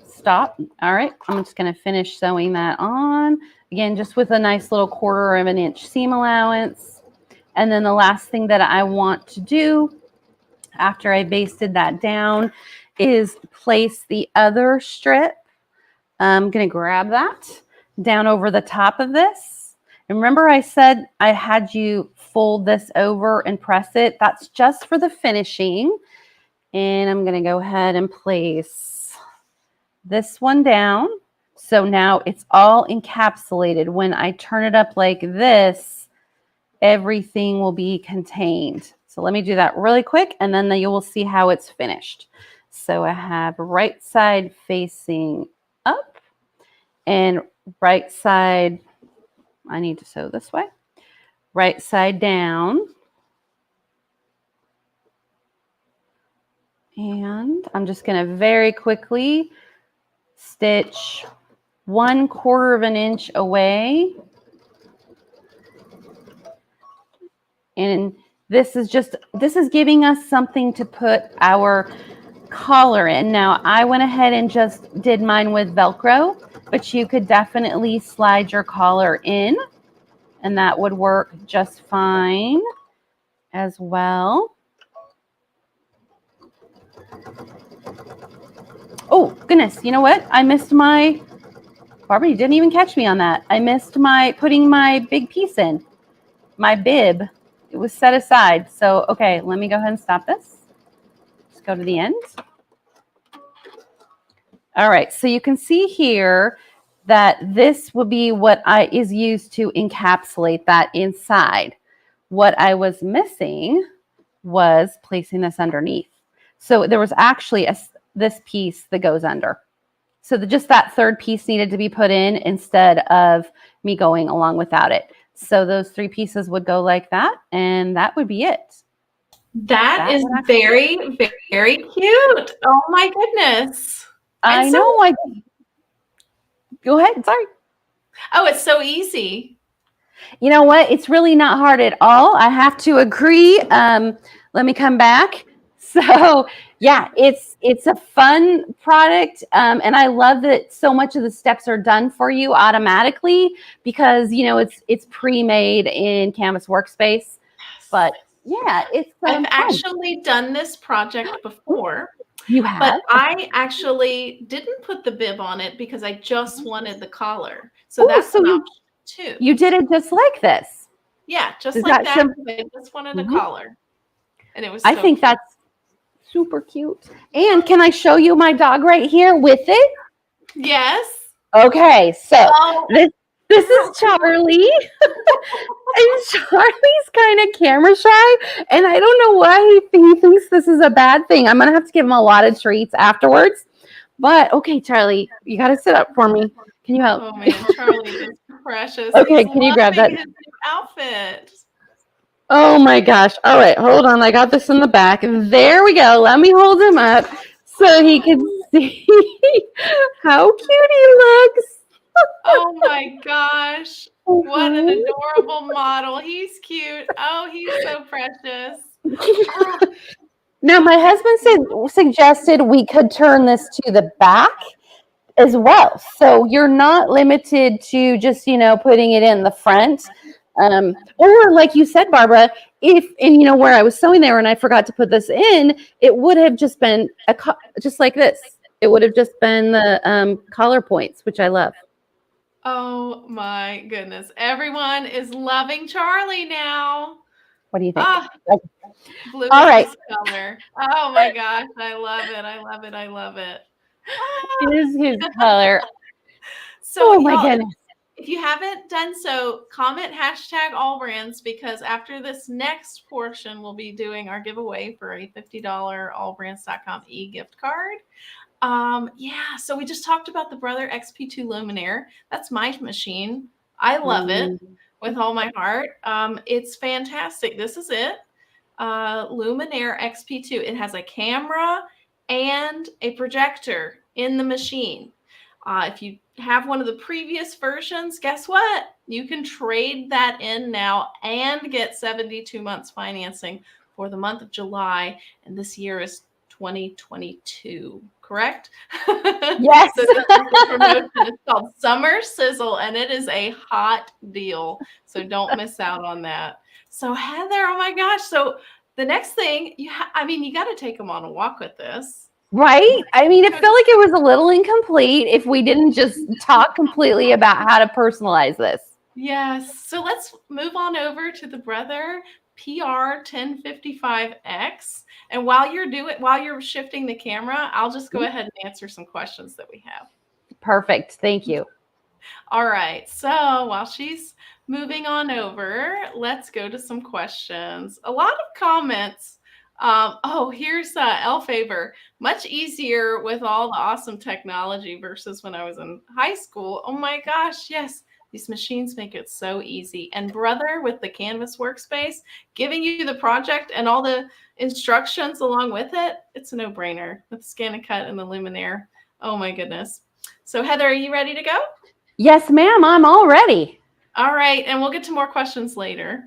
stop. All right, I'm just going to finish sewing that on. Again, just with a nice little 1/4 inch seam allowance. And then the last thing that I want to do after I basted that down is place the other strip. I'm going to grab that down over the top of this. And remember I said I had you fold this over and press it. That's just for the finishing. And I'm going to go ahead and place this one down. So now it's all encapsulated. When I turn it up like this, everything will be contained. So let me do that really quick, and then you will see how it's finished. So I have right side facing up and right side, I need to sew this way, right side down. And I'm just going to very quickly stitch 1/4 of an inch away. And this is giving us something to put our collar in. Now, I went ahead and just did mine with Velcro, but you could definitely slide your collar in, and that would work just fine as well. Oh, goodness. You know what? I missed my, Barbara, you didn't even catch me on that. I missed my putting my big piece in, my bib. It was set aside. So, okay, let me go ahead and stop this. Just go to the end. All right, so you can see here that this will be what is used to encapsulate that inside. What I was missing was placing this underneath. So there was actually this piece that goes under. So just that third piece needed to be put in instead of me going along without it. So those 3 pieces would go like that, and that would be it. That is very, very cute. Oh my goodness. I know. Go ahead. Sorry. Oh, it's so easy. You know what? It's really not hard at all. I have to agree. Let me come back. So yeah, it's a fun product. And I love that so much of the steps are done for you automatically because, you know, it's pre-made in Canvas Workspace. But yeah, it's I've fun. actually done this project before. You have? But I actually didn't put the bib on it because I just wanted the collar. So that's an option too. You did it just like this. Yeah, just like that. I just wanted a collar. And it was I think that's super cute. And can I show you my dog right here with it? Yes. Okay, so this is Charlie. And Charlie's kind of camera shy, and I don't know why he thinks this is a bad thing. I'm gonna have to give him a lot of treats afterwards. But okay, Charlie, you gotta sit up for me. Can you help? Oh man, Charlie is precious. Okay, can you grab that? His new outfit. Oh my gosh. All right, hold on. I got this in the back. There we go. Let me hold him up so he can see how cute he looks. Oh my gosh. What an adorable model. He's cute. Oh, he's so precious. Now, my husband suggested we could turn this to the back as well. So you're not limited to just, you know, putting it in the front. Or like you said, Barbara, where I was sewing there and I forgot to put this in, it would have just been just like this. It would have just been the collar points, which I love. Oh my goodness. Everyone is loving Charlie now. What do you think? Blue All right. color. Oh my gosh. I love it. I love it. I love it. It is his color. So, oh my goodness. If you haven't done so, comment #AllBrands because after this next portion, we'll be doing our giveaway for a $50 AllBrands.com e-gift card. So we just talked about the Brother XP2 Luminaire. That's my machine. I love it with all my heart. It's fantastic. This is it. Luminaire XP2. It has a camera and a projector in the machine. If you have one of the previous versions, guess what? You can trade that in now and get 72 months financing for the month of July. And this year is 2022, correct? Yes. So this is the promotion. It's called Summer Sizzle, and it is a hot deal. So don't miss out on that. So Heather, oh my gosh. So the next thing you got to take them on a walk with this. Right? I mean, it felt like it was a little incomplete if we didn't just talk completely about how to personalize this. Yes. So let's move on over to the Brother PR1055X. And while you're shifting the camera, I'll just go ahead and answer some questions that we have. Perfect. Thank you. All right. So while she's moving on over, let's go to some questions. A lot of comments. Here's L Favor. Much easier with all the awesome technology versus when I was in high school. Oh my gosh, yes. These machines make it so easy. And Brother with the Canvas workspace, giving you the project and all the instructions along with it, it's a no-brainer with Scan and Cut and the Luminaire. Oh my goodness. So Heather, are you ready to go? Yes, ma'am. I'm all ready. All right. And we'll get to more questions later.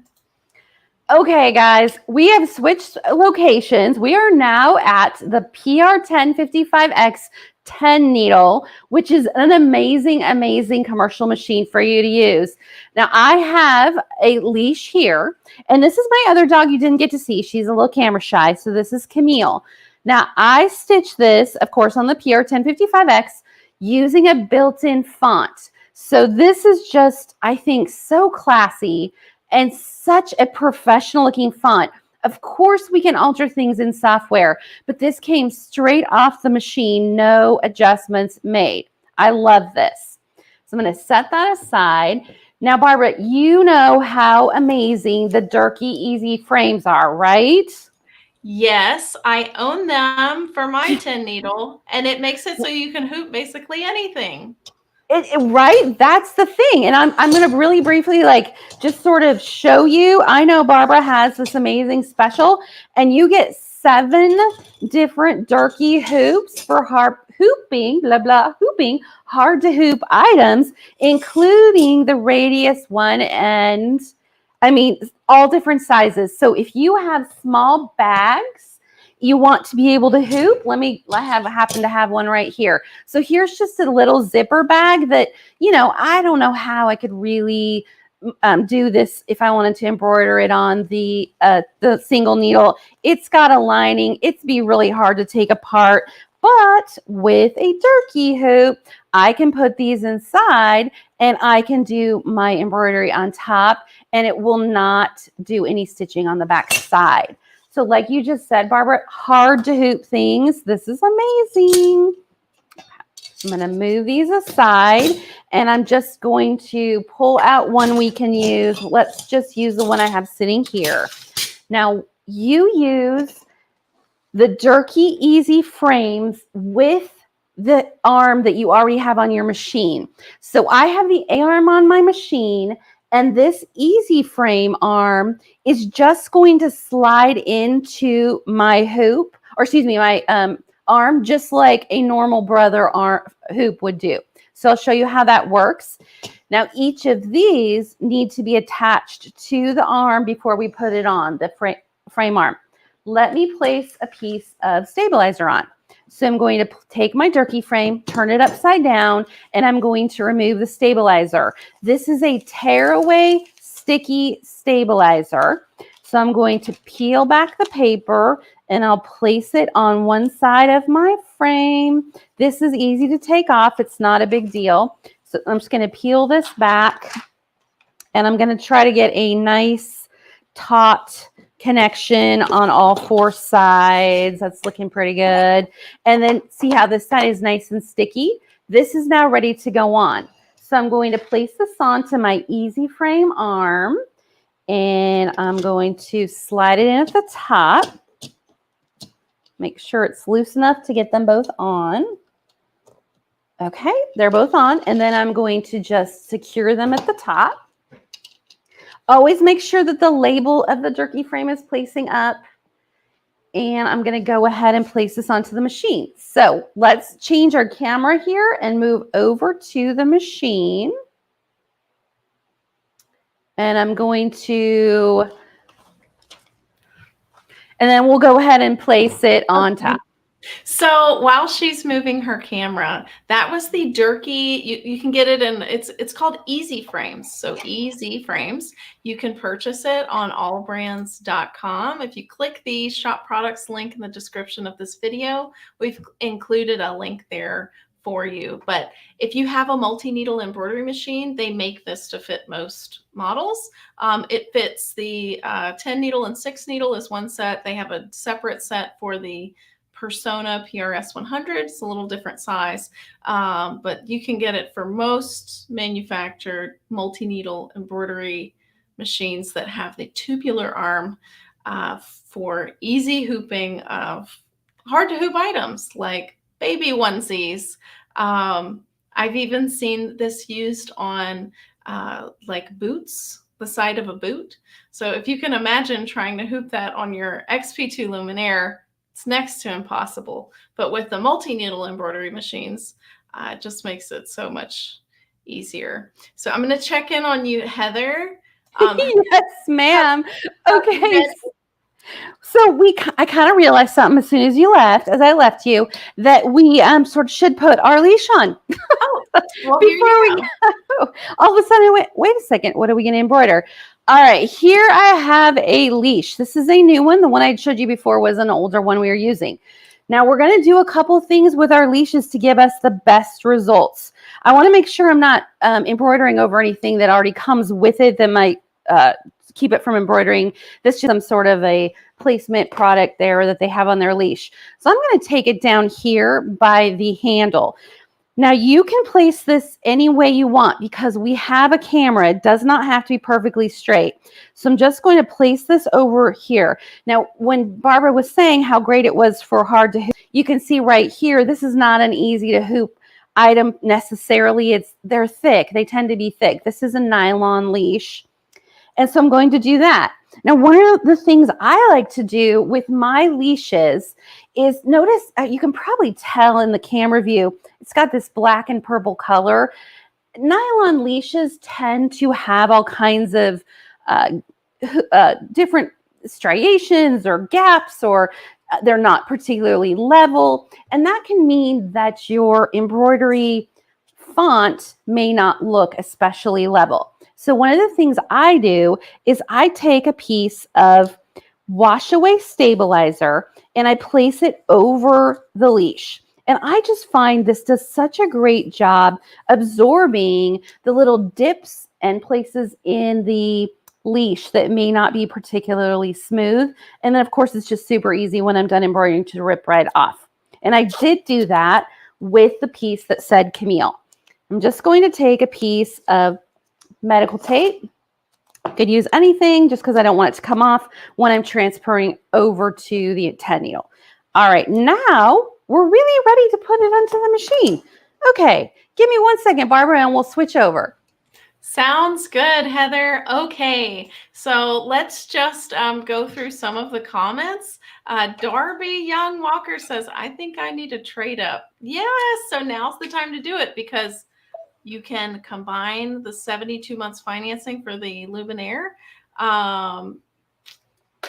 Okay, guys, we have switched locations. We are now at the PR1055X 10 needle, which is an amazing, amazing commercial machine for you to use. Now, I have a leash here, and this is my other dog you didn't get to see. She's a little camera shy, so this is Camille. Now, I stitched this, of course, on the PR1055X using a built-in font. So this is just, I think, so classy and such a professional looking font. Of course, we can alter things in software, but this came straight off the machine, no adjustments made. I love this. So I'm going to set that aside. Now, Barbara, you know how amazing the Durkee Easy frames are, right? Yes, I own them for my 10 needle, and it makes it so you can hoop basically anything. Right? That's the thing. And I'm going to really briefly just sort of show you. I know Barbara has this amazing special, and you get 7 different Durkee hoops for hooping, hard to hoop items, including the radius one, and all different sizes. So if you have small bags, you want to be able to hoop. I happen to have one right here. So here's just a little zipper bag that, I don't know how I could really do this if I wanted to embroider it on the single needle. It's got a lining. It'd be really hard to take apart. But with a Durkee hoop, I can put these inside and I can do my embroidery on top, and it will not do any stitching on the back side. So like you just said, Barbara, hard to hoop things. This is amazing. I'm going to move these aside, and I'm just going to pull out one we can use. Let's just use the one I have sitting here. Now, you use the Durkee Easy frames with the arm that you already have on your machine. So I have the A arm on my machine, and this Easy frame arm is just going to slide into my hoop, my arm, just like a normal Brother arm hoop would do. So I'll show you how that works. Now, each of these need to be attached to the arm before we put it on the frame arm. Let me place a piece of stabilizer on. So I'm going to take my Durkee frame, turn it upside down, and I'm going to remove the stabilizer. This is a tearaway sticky stabilizer. So I'm going to peel back the paper, and I'll place it on one side of my frame. This is easy to take off. It's not a big deal. So I'm just going to peel this back, and I'm going to try to get a nice taut connection on all 4 sides. That's looking pretty good. And then see how this side is nice and sticky? This is now ready to go on. So I'm going to place this onto my Easy frame arm, and I'm going to slide it in at the top. Make sure it's loose enough to get them both on. Okay, they're both on. And then I'm going to just secure them at the top. Always make sure that the label of the Durkee frame is placing up. And I'm going to go ahead and place this onto the machine. So let's change our camera here and move over to the machine. And I'm going to, and then we'll go ahead and place it on top. So while she's moving her camera, that was the Durkee. You can get it in, it's called Easy Frames. So Easy Frames. You can purchase it on allbrands.com. If you click the shop products link in the description of this video, we've included a link there for you. But if you have a multi-needle embroidery machine, they make this to fit most models. It fits the 10 needle and 6 needle is one set. They have a separate set for the Persona PRS 100. It's a little different size, but you can get it for most manufactured multi-needle embroidery machines that have the tubular arm for easy hooping of hard to hoop items like baby onesies. I've even seen this used on like boots, the side of a boot. So if you can imagine trying to hoop that on your XP2 Luminaire, it's next to impossible. But with the multi-needle embroidery machines, it just makes it so much easier. So I'm going to check in on you, Heather. Yes, ma'am. Okay. So I kind of realized something as soon as you left, as I left you, that we sort of should put our leash on. Oh, well, Before we go, all of a sudden I went, wait a second, what are we going to embroider? All right, here I have a leash. This is a new one. The one I showed you before was an older one we were using. Now we're going to do a couple things with our leashes to give us the best results. I want to make sure I'm not embroidering over anything that already comes with it that might keep it from embroidering. This is some sort of a placement product there that they have on their leash. So I'm going to take it down here by the handle. Now you can place this any way you want because we have a camera. It does not have to be perfectly straight. So I'm just going to place this over here. Now, when Barbara was saying how great it was for hard to hoop, you can see right here, this is not an easy to hoop item necessarily. They're thick. They tend to be thick. This is a nylon leash. And so I'm going to do that. Now, one of the things I like to do with my leashes is notice, you can probably tell in the camera view, it's got this black and purple color. Nylon leashes tend to have all kinds of different striations or gaps, or they're not particularly level. And that can mean that your embroidery font may not look especially level. So one of the things I do is I take a piece of wash away stabilizer and I place it over the leash. And I just find this does such a great job absorbing the little dips and places in the leash that may not be particularly smooth. And then of course it's just super easy when I'm done embroidering to rip right off. And I did do that with the piece that said Camille. I'm just going to take a piece of medical tape. Could use anything just because I don't want it to come off when I'm transferring over to the 10 needle. All right, now we're really ready to put it onto the machine. Okay, give me 1 second, Barbara, and we'll switch over. Sounds good, Heather. Okay, so let's just go through some of the comments. Darby Young Walker says, I think I need to trade up. Yes, so now's the time to do it because you can combine the 72 months financing for the Luminaire.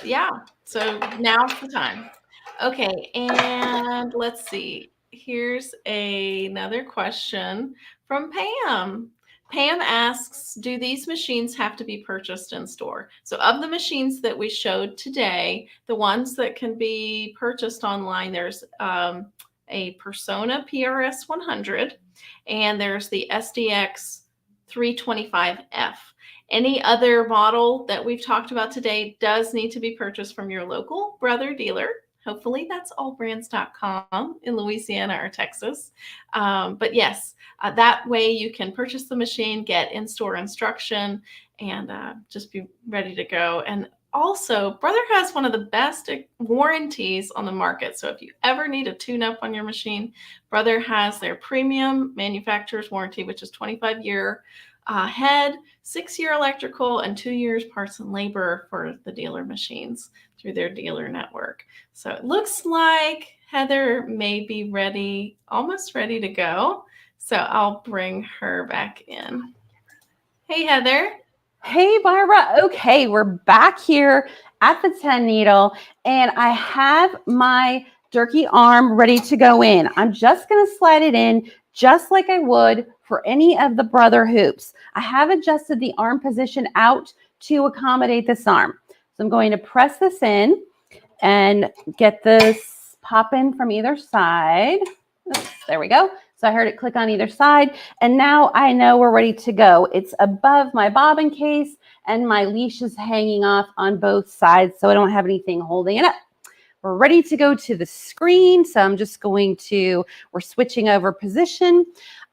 Yeah, so now's the time. Okay, and let's see. Here's another question from Pam. Pam asks, do these machines have to be purchased in store? So of the machines that we showed today, the ones that can be purchased online, there's a Persona PRS 100, and there's the SDX 325F. Any other model that we've talked about today does need to be purchased from your local brother dealer. Hopefully that's allbrands.com in Louisiana or Texas. But yes, that way you can purchase the machine, get in-store instruction, and just be ready to go. And also, Brother has one of the best warranties on the market. So if you ever need a tune-up on your machine, Brother has their premium manufacturer's warranty, which is 25-year head, 6-year electrical, and 2 years parts and labor for the dealer machines through their dealer network. So it looks like Heather may be ready, almost ready to go. So I'll bring her back in. Hey, Heather. Hey, Barbara. Okay, we're back here at the 10 needle, and I have my jerky arm ready to go in. I'm just going to slide it in just like I would for any of the brother hoops. I have adjusted the arm position out to accommodate this arm. So I'm going to press this in and get this pop in from either side. Oops, there we go. So I heard it click on either side. And now I know we're ready to go. It's above my bobbin case and my leash is hanging off on both sides, so I don't have anything holding it up. We're ready to go to the screen. So I'm just going to, we're switching over position.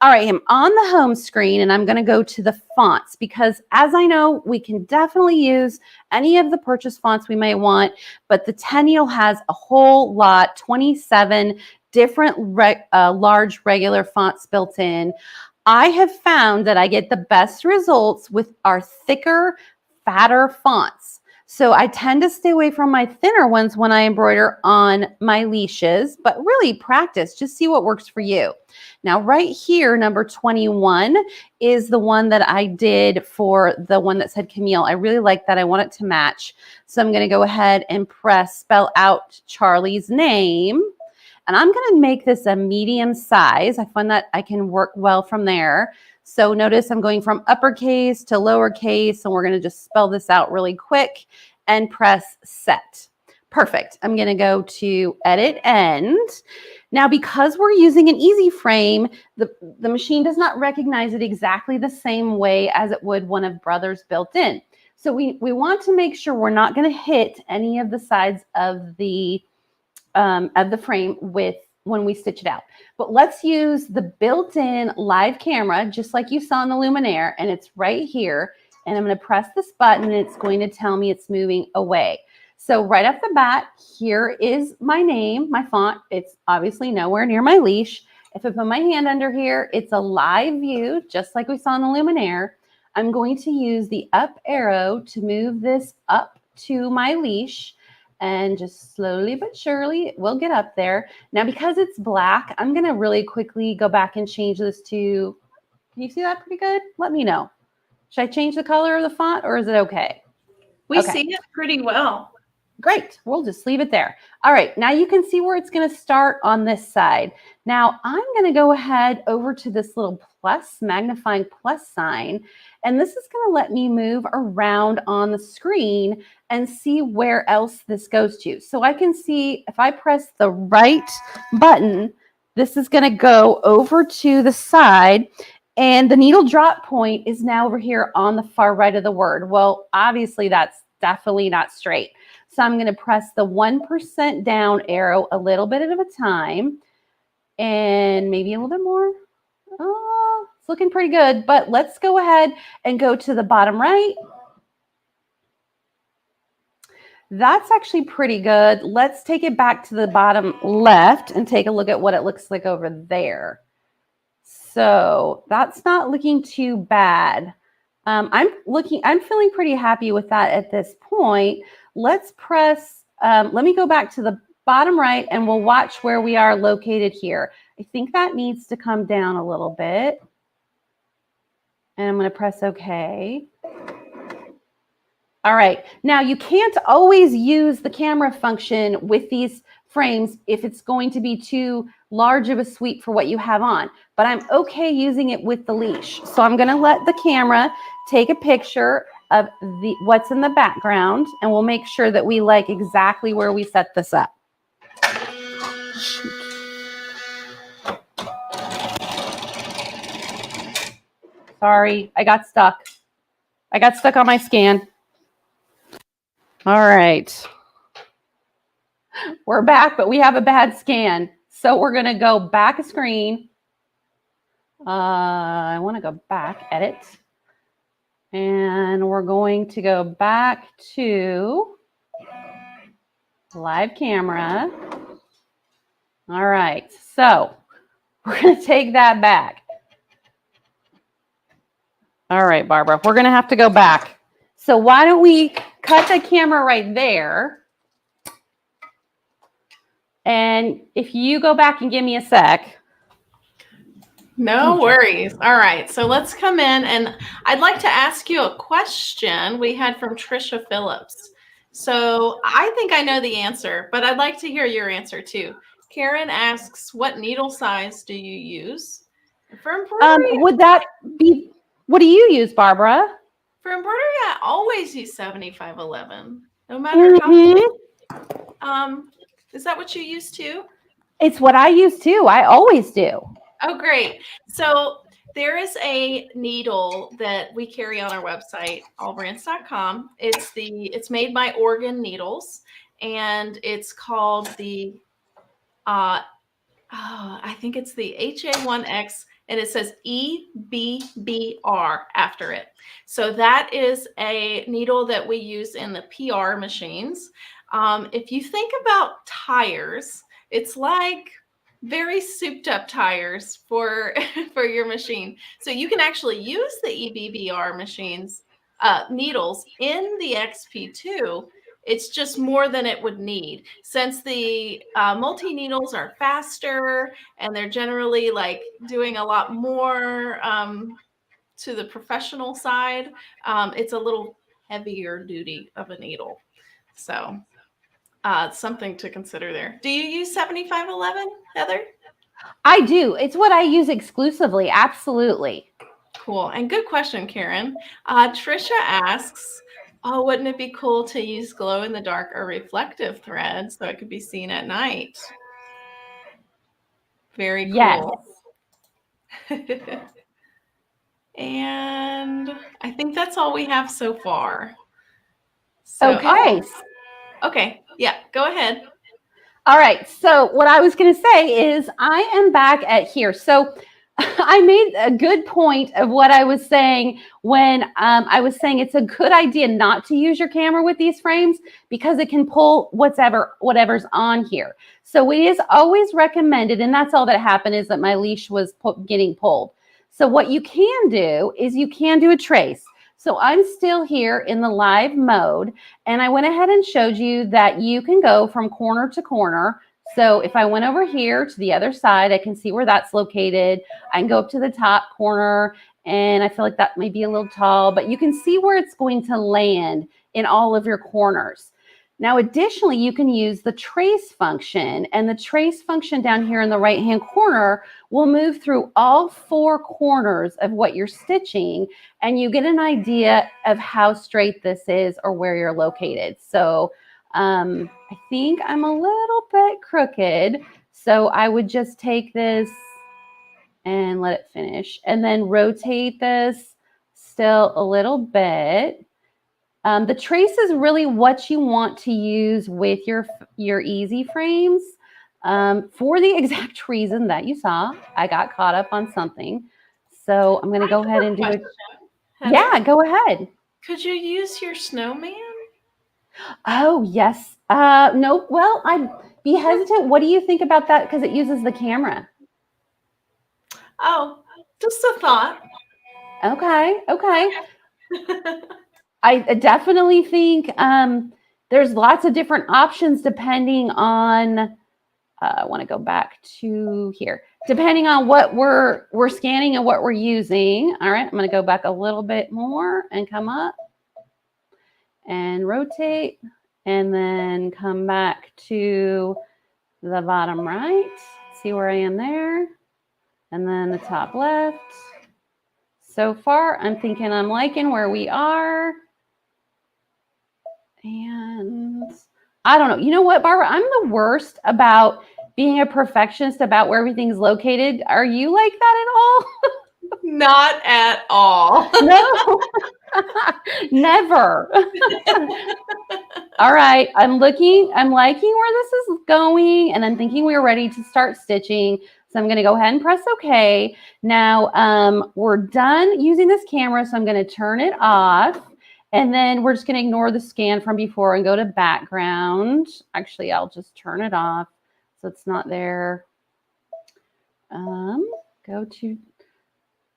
All right, I'm on the home screen and I'm going to go to the fonts because as I know, we can definitely use any of the purchase fonts we may want, but the 10 needle has a whole lot, 27 different large regular fonts built in. I have found that I get the best results with our thicker, fatter fonts. So I tend to stay away from my thinner ones when I embroider on my leashes, but really practice, just see what works for you. Now right here, number 21 is the one that I did for the one that said Camille. I really like that. I want it to match. So I'm going to go ahead and press spell out Charlie's name. And I'm going to make this a medium size. I find that I can work well from there. So notice I'm going from uppercase to lowercase, and we're going to just spell this out really quick and press set. Perfect. I'm going to go to edit end. Now, because we're using an easy frame, the machine does not recognize it exactly the same way as it would one of Brother's built in. So we want to make sure we're not going to hit any of the sides of the frame when we stitch it out. But let's use the built-in live camera, just like you saw in the Luminaire, and it's right here. And I'm going to press this button and it's going to tell me it's moving away. So right off the bat, here is my name, my font. It's obviously nowhere near my leash. If I put my hand under here, it's a live view, just like we saw in the Luminaire. I'm going to use the up arrow to move this up to my leash. And just slowly but surely, it will get up there. Now, because it's black, I'm going to really quickly go back and change this to, can you see that pretty good? Let me know. Should I change the color of the font or is it okay? We see it pretty well. Great. We'll just leave it there. All right. Now you can see where it's going to start on this side. Now I'm going to go ahead over to this little plus, magnifying plus sign. And this is going to let me move around on the screen and see where else this goes to. So I can see if I press the right button, this is going to go over to the side. And the needle drop point is now over here on the far right of the word. Well, obviously that's definitely not straight. So I'm going to press the 1% down arrow a little bit at a time and maybe a little bit more. Oh, it's looking pretty good, but let's go ahead and go to the bottom right. That's actually pretty good. Let's take it back to the bottom left and take a look at what it looks like over there. So that's not looking too bad. I'm feeling pretty happy with that at this point. Let's press, let me go back to the bottom right and we'll watch where we are located here. I think that needs to come down a little bit. And I'm going to press OK. All right. Now you can't always use the camera function with these frames if it's going to be too large of a sweep for what you have on, but I'm okay using it with the leash. So I'm going to let the camera take a picture of what's in the background, and we'll make sure that we like exactly where we set this up. Sorry, I got stuck. I got stuck on my scan. All right. We're back, but we have a bad scan. So we're going to go back a screen. I want to go back, edit. And we're going to go back to live camera. All right. So we're going to take that back. All right, Barbara, we're going to have to go back. So why don't we cut the camera right there? And if you go back and give me a sec. No worries. All right. So let's come in and I'd like to ask you a question we had from Trisha Phillips. So I think I know the answer, but I'd like to hear your answer too. Karen asks, what needle size do you use? For embroidery, Would that be, what do you use, Barbara? I always use 7511, no matter how. Is that what you use too? It's what I use too. I always do. Oh, great. So there is a needle that we carry on our website, allbrands.com. It's made by Oregon Needles, and it's called the I think it's the HA1X, and it says EBBR after it. So that is a needle that we use in the PR machines. If you think about tires, it's like very souped up tires for for your machine. So you can actually use the EBBR machines needles in the XP2. It's just more than it would need, since the multi-needles are faster and they're generally like doing a lot more to the professional side. It's a little heavier duty of a needle. So something to consider there. Do you use 7511, Heather? I do. It's what I use exclusively. Absolutely. Cool. And good question, Karen. Trisha asks, oh, wouldn't it be cool to use glow in the dark or reflective thread so it could be seen at night? Very cool. Yes. And I think that's all we have so far. So, okay. Okay. Yeah, go ahead. All right. So what I was going to say is I am back at here. So I made a good point of what I was saying when I was saying it's a good idea not to use your camera with these frames because it can pull whatever's on here. So it is always recommended, and that's all that happened, is that my leash was getting pulled. So what you can do is you can do a trace. So I'm still here in the live mode, and I went ahead and showed you that you can go from corner to corner. So if I went over here to the other side, I can see where that's located. I can go up to the top corner, and I feel like that might be a little tall, but you can see where it's going to land in all of your corners. Now, additionally, you can use the trace function, and the trace function down here in the right-hand corner will move through all four corners of what you're stitching, and you get an idea of how straight this is or where you're located. So I think I'm a little bit crooked, so I would just take this and let it finish, and then rotate this still a little bit. The trace is really what you want to use with your easy frames for the exact reason that you saw. I got caught up on something. So I'm going to go ahead and do it. Yeah, go ahead. Could you use your snowman? Oh, yes. No, well, I'd be hesitant. What do you think about that? Because it uses the camera. Oh, just a thought. Okay. I definitely think there's lots of different options depending on, I want to go back to here, depending on what we're scanning and what we're using. All right, I'm going to go back a little bit more and come up and rotate and then come back to the bottom right. See where I am there. And then the top left. So far, I'm thinking I'm liking where we are. And I don't know. You know what, Barbara? I'm the worst about being a perfectionist about where everything's located. Are you like that at all? Not at all. No, never. All right. I'm liking where this is going, and I'm thinking we're ready to start stitching. So I'm going to go ahead and press OK. Now we're done using this camera, so I'm going to turn it off. And then we're just going to ignore the scan from before and go to background. Actually, I'll just turn it off so it's not there. Go to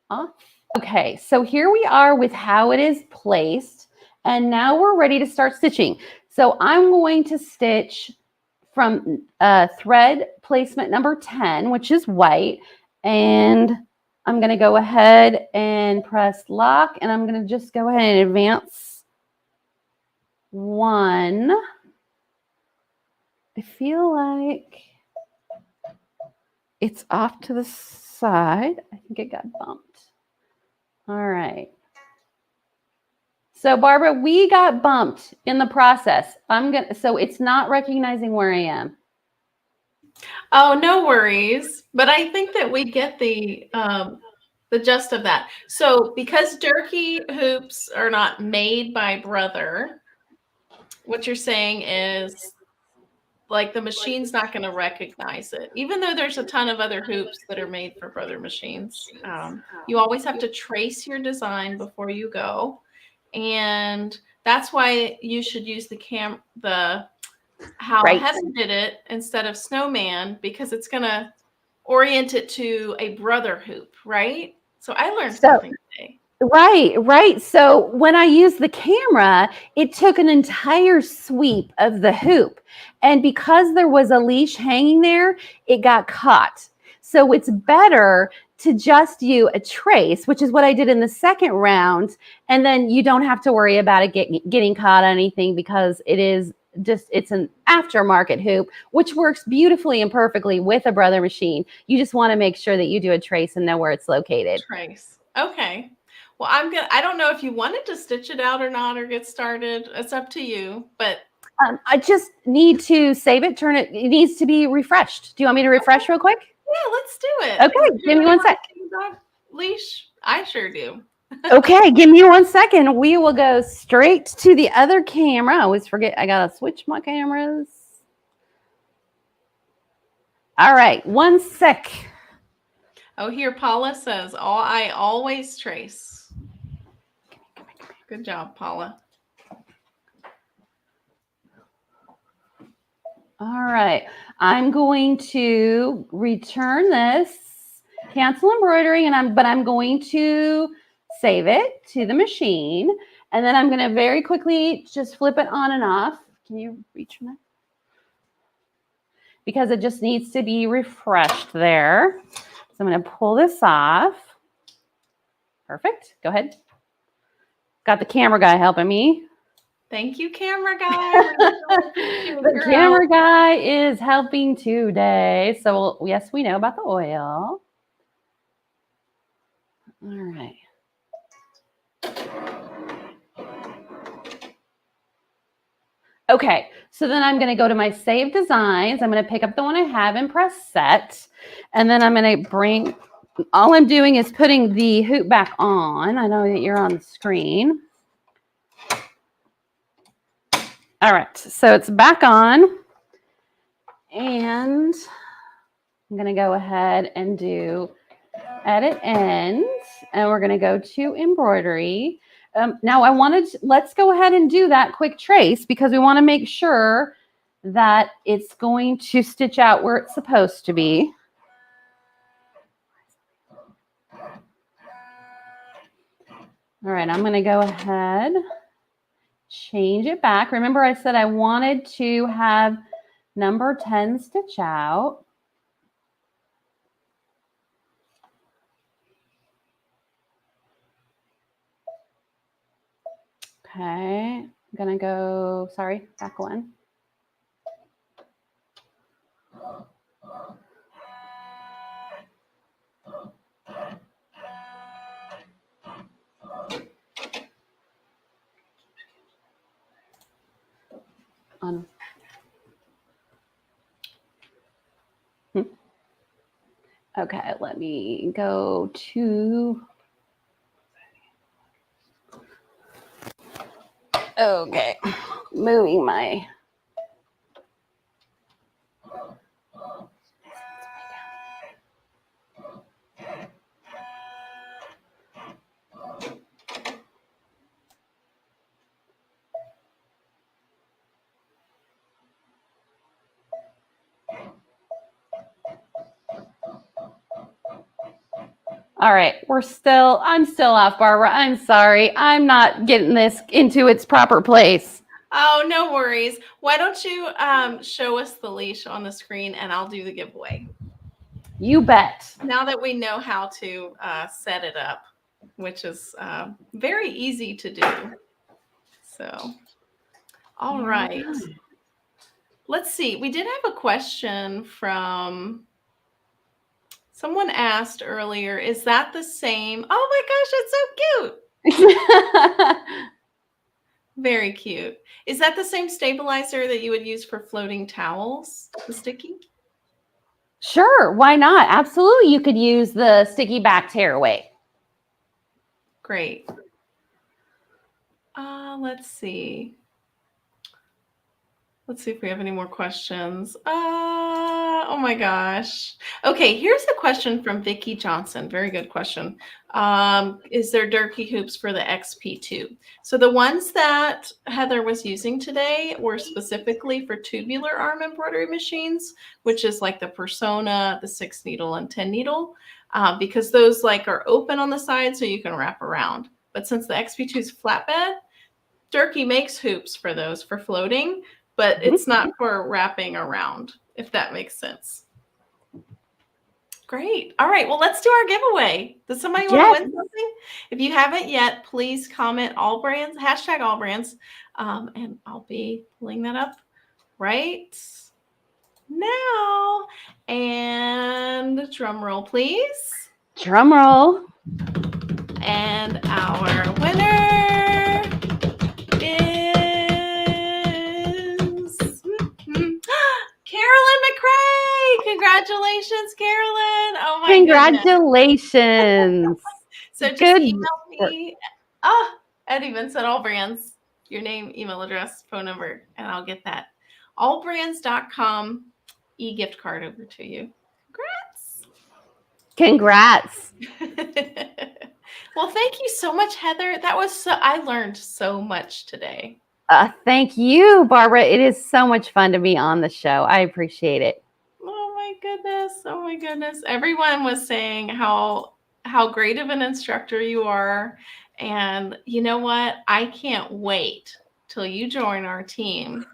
off. Okay, so here we are with how it is placed. And now we're ready to start stitching. So I'm going to stitch from thread placement number 10, which is white. And I'm going to go ahead and press lock, and I'm going to just go ahead and advance one. I feel like It's off to the side. I think it got bumped. All right. So Barbara, we got bumped in the process. So it's not recognizing where I am. Oh, no worries. But I think that we get the gist of that. So because Durkee hoops are not made by Brother, what you're saying is like the machine's not going to recognize it, even though there's a ton of other hoops that are made for Brother machines. You always have to trace your design before you go, and that's why you should use how Right. Heather did it instead of Snowman, because it's going to orient it to a Brother hoop, right? So I learned something today. Right. So when I used the camera, it took an entire sweep of the hoop. And because there was a leash hanging there, it got caught. So it's better to just do a trace, which is what I did in the second round. And then you don't have to worry about it getting caught on anything, because it's an aftermarket hoop, which works beautifully and perfectly with a Brother machine. You just want to make sure that you do a trace and know where it's located. Trace. Okay. Well, I don't know if you wanted to stitch it out or not, or get started. It's up to you, but I just need to save it, turn it. It needs to be refreshed. Do you want me to refresh real quick? yeah, let's do it. Okay, give me one sec. Leash? I sure do. Okay, give me 1 second. We will go straight to the other camera. I always forget I gotta switch my cameras. All right, 1 sec. Oh, here Paula says, I always trace. Good job, Paula. All right, I'm going to return this, cancel embroidering, but I'm going to save it to the machine, and then I'm going to very quickly just flip it on and off. Can you reach from that? Because it just needs to be refreshed there. So I'm going to pull this off. Perfect. Go ahead. Got the camera guy helping me. Thank you, camera guy. The camera guy is helping today. So yes, we know about the oil. All right. Okay, so then I'm going to go to my Save Designs. I'm going to pick up the one I have and press Set. And then I'm going to all I'm doing is putting the hoop back on. I know that you're on the screen. All right, so it's back on. And I'm going to go ahead and do Edit Ends. And we're going to go to Embroidery. Now let's go ahead and do that quick trace, because we want to make sure that it's going to stitch out where it's supposed to be. All right, I'm going to go ahead, change it back. Remember, I said I wanted to have number 10 stitch out. Okay, I'm going to go, sorry, back one. Okay, let me go to, okay, moving my, all right, I'm still off, Barbara. I'm sorry. I'm not getting this into its proper place. Oh, no worries. Why don't you show us the leash on the screen, and I'll do the giveaway. You bet. Now that we know how to set it up, which is very easy to do. So, all right. Let's see. We did have a question from Someone asked earlier, is that the same? Oh my gosh, that's so cute. Very cute. Is that the same stabilizer that you would use for floating towels, the sticky? Sure, why not? Absolutely, you could use the sticky back tearaway. Great. Let's see. Let's see if we have any more questions. Oh my gosh. Okay, here's a question from Vicki Johnson. Very good question. Is there Durkee hoops for the XP2? So the ones that Heather was using today were specifically for tubular arm embroidery machines, which is like the Persona, the 6 needle and 10 needle, because those like are open on the side so you can wrap around. But since the XP2 is flatbed, Durkee makes hoops for those for floating, but it's not for wrapping around, if that makes sense. Great. All right. Well, let's do our giveaway. Does somebody want to win something? If you haven't yet, please comment AllBrands, hashtag AllBrands, and I'll be pulling that up right now. And drum roll, please. Drum roll. And our winner is Carolyn McRae. Congratulations, Carolyn. Oh my Congratulations. Goodness. So just email me. Eddie Vincent AllBrands, your name, email address, phone number, and I'll get that allbrands.com e-gift card over to you. Congrats. Well, thank you so much, Heather. That was I learned so much today. Thank you, Barbara. It is so much fun to be on the show. I appreciate it. Oh my goodness. Oh my goodness. Everyone was saying how great of an instructor you are. And you know what? I can't wait till you join our team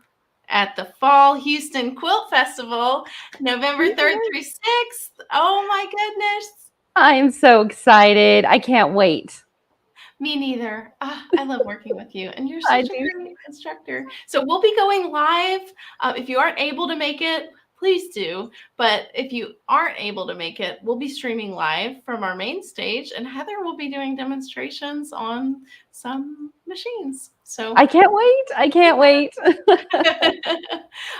at the Fall Houston Quilt Festival, November 3rd through 6th. Oh my goodness. I am so excited. I can't wait. Me neither. I love working with you, and you're such a great instructor. So we'll be going live. If you aren't able to make it, please do. But if you aren't able to make it, we'll be streaming live from our main stage, and Heather will be doing demonstrations on some machines. So I can't wait. I can't wait.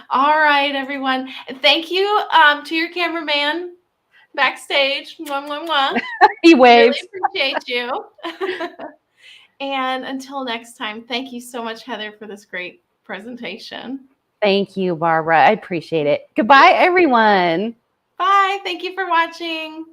All right, everyone. Thank you to your cameraman backstage. Mwah, mwah, mwah. He waves. Really appreciate you. And until next time, thank you so much, Heather, for this great presentation. Thank you, Barbara. I appreciate it. Goodbye, everyone. Bye. Thank you for watching.